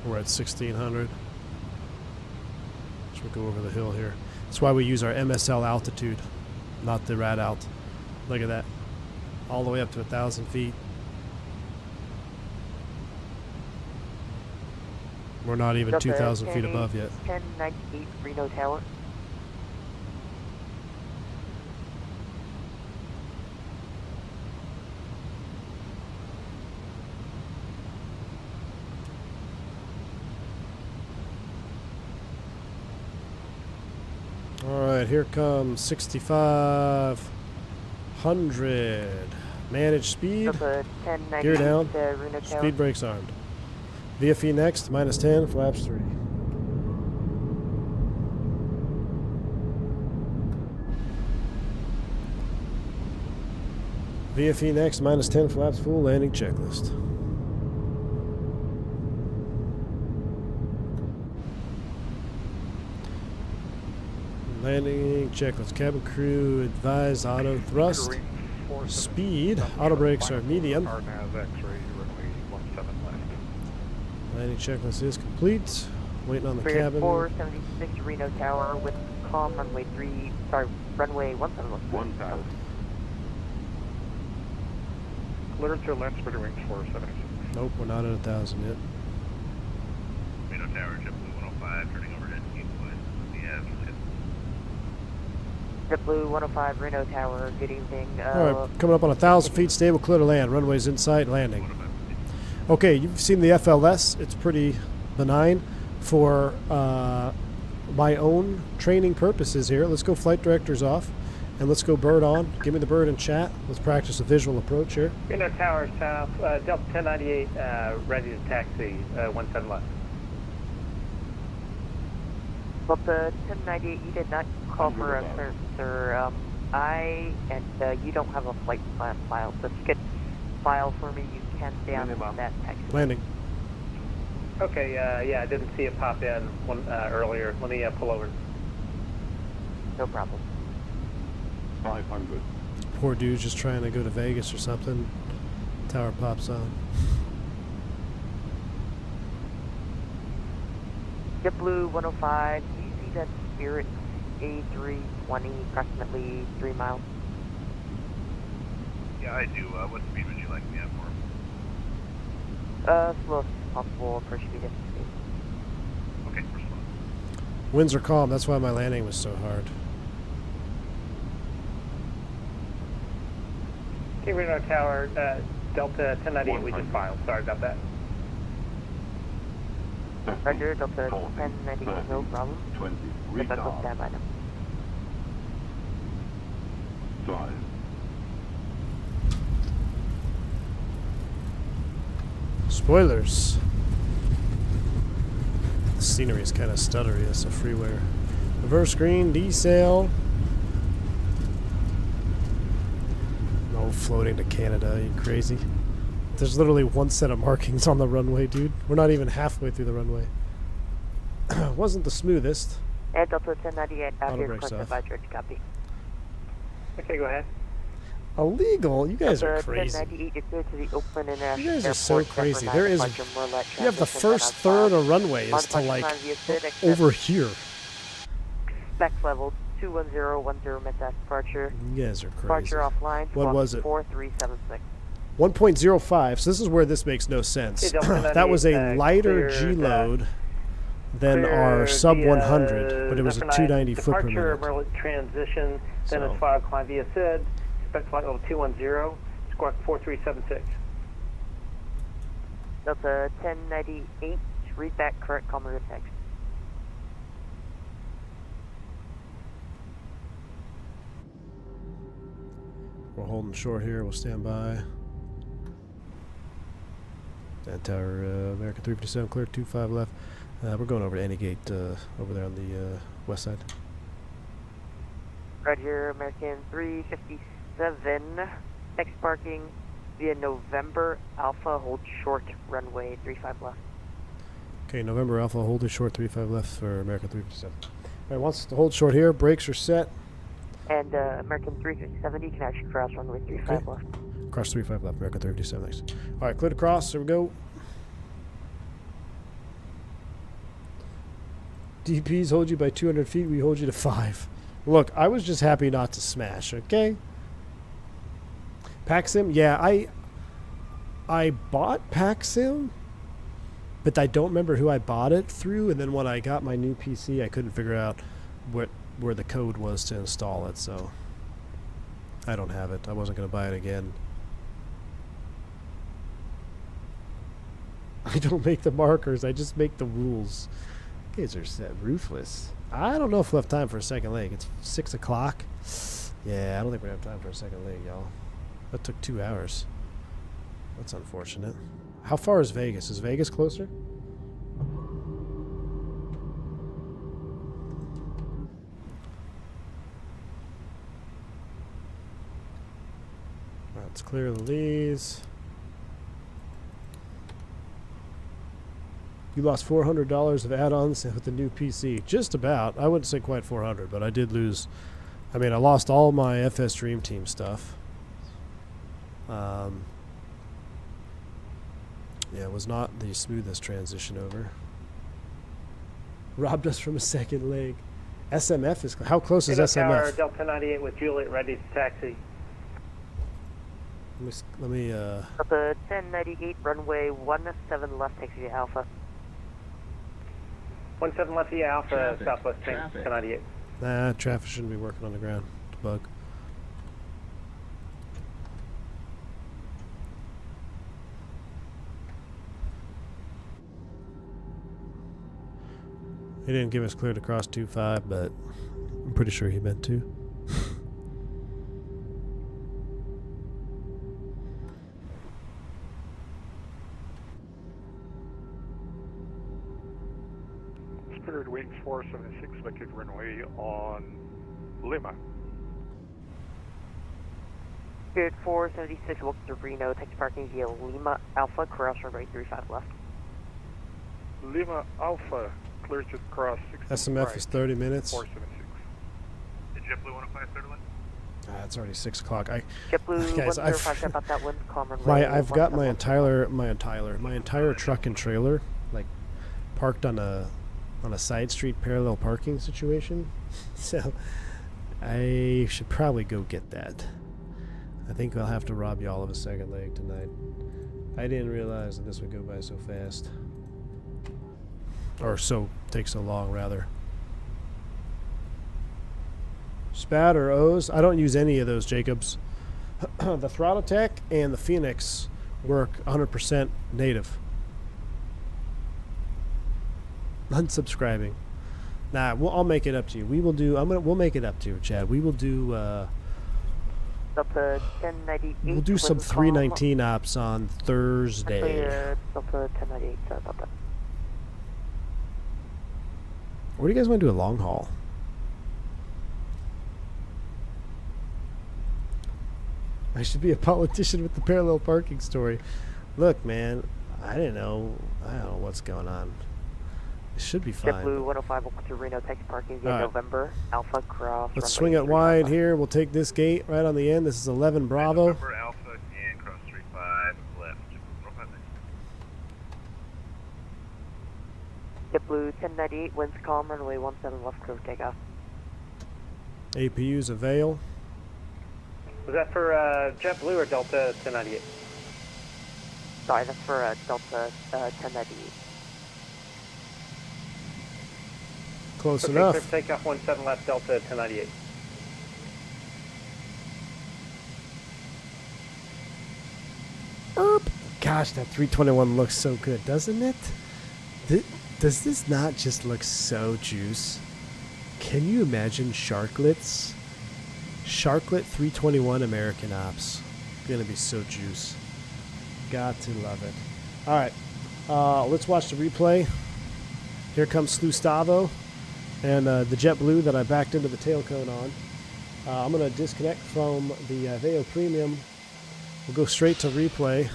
We're at 1600. So we'll go over the hill here. That's why we use our MSL altitude, not the rad alt. Look at that. All the way up to 1,000 feet. We're not even 2,000 feet above yet. 1098 Reno Tower. Alright, here comes 6,500. Manage speed. Gear down. Speed brakes armed. VFE next, -10, flaps 3. VFE next, -10, flaps full, landing checklist. Landing checklist. Cabin crew advised auto thrust. Speed. Auto brakes are medium. Landing checklist is complete. Waiting on the cabin. 476 Reno Tower with calm runway 3. Sorry, runway 17 left. 1,000. Cleared to land splitter wings for 76. Nope, we're not at 1,000 yet. Reno Tower, JetBlue 105, turning overhead, Gateway. We have JetBlue 105, Reno Tower, good evening. Alright, coming up on 1,000 feet, stable, clear to land. Runway's in sight, landing. Okay, you've seen the FLS. It's pretty benign for my own training purposes here. Let's go flight directors off, and let's go bird on. Give me the bird and chat. Let's practice a visual approach here. Reno Tower South, Delta 1098, ready to taxi, 17 left. Delta 1098, you did not call for a clearance, sir. You don't have a flight plan file, so if you could file for me, you can stay on that taxi. Landing. Okay, yeah, I didn't see it pop in earlier. Let me pull over. No problem. 500. Poor dude's just trying to go to Vegas or something. Tower pops on. JetBlue 105, do you see that Spirit A320 approximately 3 miles? Yeah, I do. What speed would you like me at for? Slow as possible, approach speed at speed. Okay, first one. Winds are calm, that's why my landing was so hard. Okay, Reno Tower, Delta 1098, we just filed. Sorry about that. Roger, Delta 1098, no problem. 20. That's a standby now. 5. Spoilers. The scenery is kind of stuttery. That's a freeware. Reverse green, desail. No floating to Canada, you crazy. There's literally one set of markings on the runway, dude. We're not even halfway through the runway. Wasn't the smoothest. And Delta 1098, Auto after brakes request off. advisory, copy. Okay, go ahead. Illegal? You guys are Delta crazy. 1098, declared to the Oakland International You guys are Airport, so crazy. There is. departure, Merlet, You have the transition, first then third on of runway is to departure like time via Sid, accept over here. Specs level 21010, met that departure. You guys are crazy. Departure offline, What was it? 4376. 1.05. So this is where this makes no sense. That was a lighter G load than our sub 100, but it was a 290 foot per Departure, minute. Merlet transition, then So- it's filed climb via Sid, spec flight level 210, squawk 4376. Delta 1098, read back correct common text. We're holding short here. We'll stand by. That tower, American 357 clear, 25 left. We're going over to any gate over there on the west side. Roger, American 357, next parking via November Alpha, hold short, runway 35 left. Okay, November Alpha, hold it short, 35 left for American 357. All right, wants to hold short here. Brakes are set. And American 357, you can actually cross runway 35 left. Cross 35 left, American 357 next. All right, clear to cross. There we go. DPs hold you by 200 feet. We hold you to 5. Look, I was just happy not to smash, okay? PackSim, yeah, I bought PackSim, but I don't remember who I bought it through, and then when I got my new PC, I couldn't figure out where the code was to install it, so I don't have it. I wasn't going to buy it again. I don't make the markers, I just make the rules. You guys are set ruthless. I don't know if we'll have time for a second leg. It's 6 o'clock. Yeah, I don't think we're going to have time for a second leg, y'all. That took 2 hours. That's unfortunate. How far is Vegas? Is Vegas closer? Let's clear the leads. You lost $400 of add-ons with the new PC. Just about. I wouldn't say quite 400, but I did lose. I mean, I lost all my FS Dream Team stuff. Yeah, it was not the smoothest transition over. Robbed us from a second leg. SMF is... How close is Tower, SMF? Delta 98 with Juliet ready to taxi. Let me Delta 1098, runway 17 left, taxi to Alpha. 17 left via Alpha, Southwest 1098. Nah, traffic shouldn't be working on the ground. It's a bug. He didn't give us clear to cross 25, but I'm pretty sure he meant to. Spirit Wings 476 selected runway on Lima. Spirit 476, welcome to Reno, taxi parking via Lima Alpha, cross runway 35 left. Lima Alpha, clear to cross 6 SMF right, is 30 minutes. 476. JetBlue 105, third line? It's already 6 o'clock. JetBlue guys, 105, about that wind, calm runway. I've got my entire truck and trailer like parked on a side street parallel parking situation. So I should probably go get that. I think I'll have to rob y'all of a second leg tonight. I didn't realize that this would go by so fast. Or take so long, rather. Spat or O's? I don't use any of those, Jacobs. The Throttletek and the Fenix work 100% native. Unsubscribing. Nah, I'll make it up to you. We'll make it up to you, Chad. We will do Delta 1098. we'll do some 319 ops on Thursday. Actually, Delta 1098, sorry about that. What do you guys want to do a long haul? I should be a politician with the parallel parking story. Look, man, I don't know what's going on. It should be fine. JetBlue 105, welcome to Reno, taxi parking via November Alpha, cross. Let's swing it wide here. We'll take this gate right on the end. This is 11 Bravo. November Alpha and cross 35 left. JetBlue 1098, winds calm, runway 17 left, clear for takeoff. APU's avail. Was that for JetBlue or Delta 1098? Sorry, that's for Delta 1098. Close okay, enough. Clear for takeoff 17 left, Delta 1098. Gosh, that 321 looks so good, doesn't it? Does this not just look so juice? Can you imagine Sharklets? Sharklet 321 American Ops. Gonna be so juice. Got to love it. Alright, let's watch the replay. Here comes Slustavo and the JetBlue that I backed into the tail cone on. I'm gonna disconnect from the Veo Premium. We'll go straight to replay.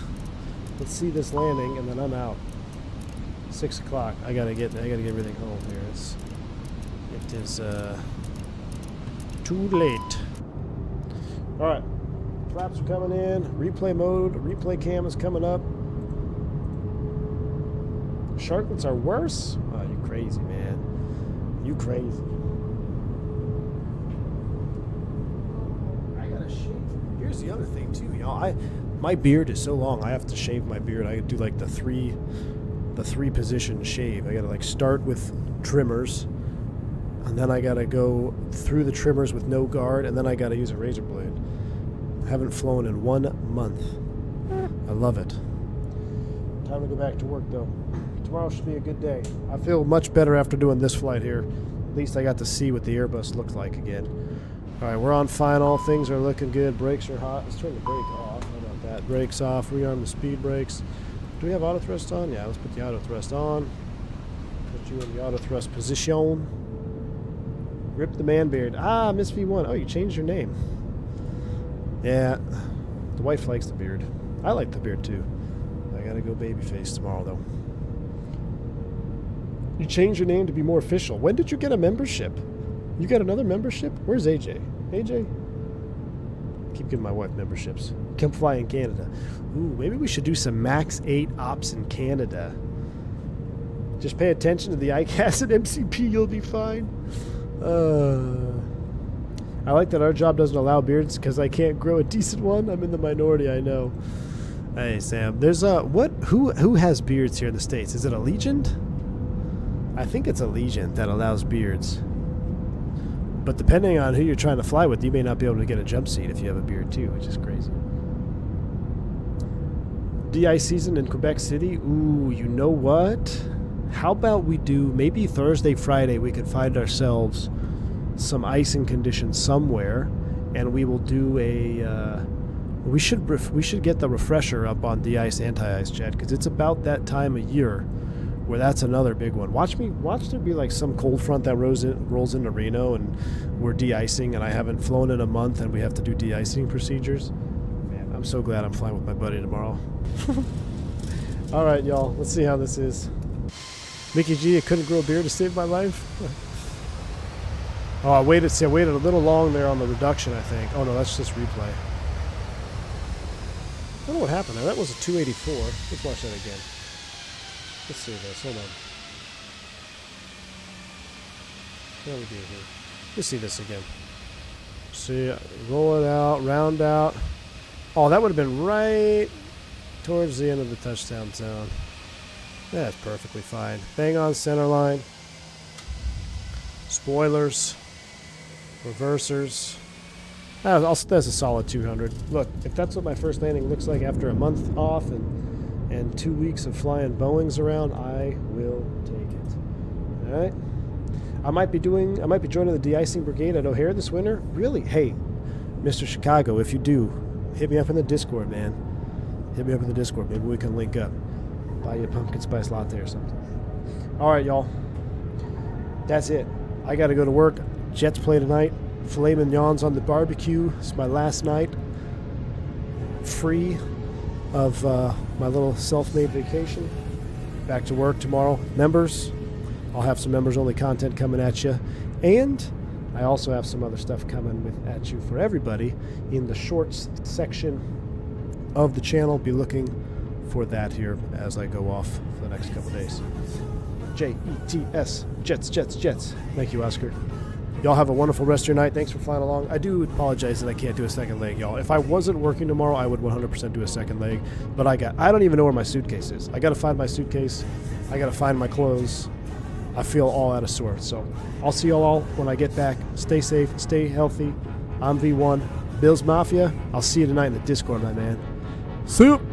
Let's see this landing and then I'm out. 6 o'clock. I gotta get everything home here. It is too late. Alright. Flaps are coming in. Replay mode. Replay cam is coming up. Sharklets are worse? Oh, you crazy, man. You crazy. I gotta shave. Here's the other thing too, y'all. My beard is so long I have to shave my beard. I do like the three position shave. I gotta like start with trimmers, and then I gotta go through the trimmers with no guard, and then I gotta use a razor blade. I haven't flown in 1 month. I love it. Time to go back to work though. Tomorrow should be a good day. I feel much better after doing this flight here. At least I got to see what the Airbus looked like again. Alright, we're on final. Things are looking good. Brakes are hot. Let's turn the brake off. How about that? Brakes off. Rearm the speed brakes. Do we have auto thrust on? Yeah, let's put the auto thrust on. Put you in the auto thrust position. Rip the man beard. Ah, Miss V1. Oh, you changed your name. Yeah, the wife likes the beard. I like the beard too. I gotta go babyface tomorrow though. You changed your name to be more official. When did you get a membership? You got another membership? Where's AJ? AJ? Keep giving my wife memberships. Come fly in Canada. Ooh, maybe we should do some Max 8 ops in Canada. Just pay attention to the ICAS and MCP, you'll be fine. I like that our job doesn't allow beards because I can't grow a decent one. I'm in the minority, I know. Hey Sam, there's who has beards here in the States? Is it Allegiant? I think it's Allegiant that allows beards. But depending on who you're trying to fly with, you may not be able to get a jump seat if you have a beard too, which is crazy. DI season in Quebec City? Ooh, you know what? How about we do maybe Thursday, Friday, we could find ourselves some icing conditions somewhere, and we will do a we should get the refresher up on de-ice, anti-ice jet, because it's about that time of year where that's another big one. Watch there be like some cold front that rolls into Reno and we're de-icing, and I haven't flown in a month and we have to do de-icing procedures. Man, I'm so glad I'm flying with my buddy tomorrow. All right, y'all, let's see how this is. Mickey G, I couldn't grow a beard to save my life. Oh, I waited a little long there on the reduction, I think. Oh no, that's just replay. I don't know what happened there. That was a 284. Let's watch that again. Let's see this. Hold on. What do we do here? Let's see this again. See, roll it out, round out. Oh, that would have been right towards the end of the touchdown zone. That's perfectly fine. Bang on center line. Spoilers. Reversers. That's a solid 200. Look, if that's what my first landing looks like after a month off and 2 weeks of flying Boeings around, I will take it. All right. I might be joining the de-icing brigade at O'Hare this winter. Really? Hey, Mr. Chicago, if you do, hit me up in the Discord, man. Hit me up in the Discord. Maybe we can link up. Buy you a pumpkin spice latte or something. All right, y'all. That's it. I got to go to work. Jets play tonight. Filet mignons on the barbecue. It's my last night free of my little self-made vacation. Back to work tomorrow. Members, I'll have some members-only content coming at you. And I also have some other stuff coming at you for everybody in the shorts section of the channel. Be looking for that here as I go off for the next couple days. Jets, Jets. Thank you, Oscar. Y'all have a wonderful rest of your night. Thanks for flying along. I do apologize that I can't do a second leg, y'all. If I wasn't working tomorrow, I would 100% do a second leg. But I don't even know where my suitcase is. I got to find my suitcase. I got to find my clothes. I feel all out of sorts. So I'll see y'all all when I get back. Stay safe. Stay healthy. I'm V1. Bills Mafia. I'll see you tonight in the Discord, my man. See you.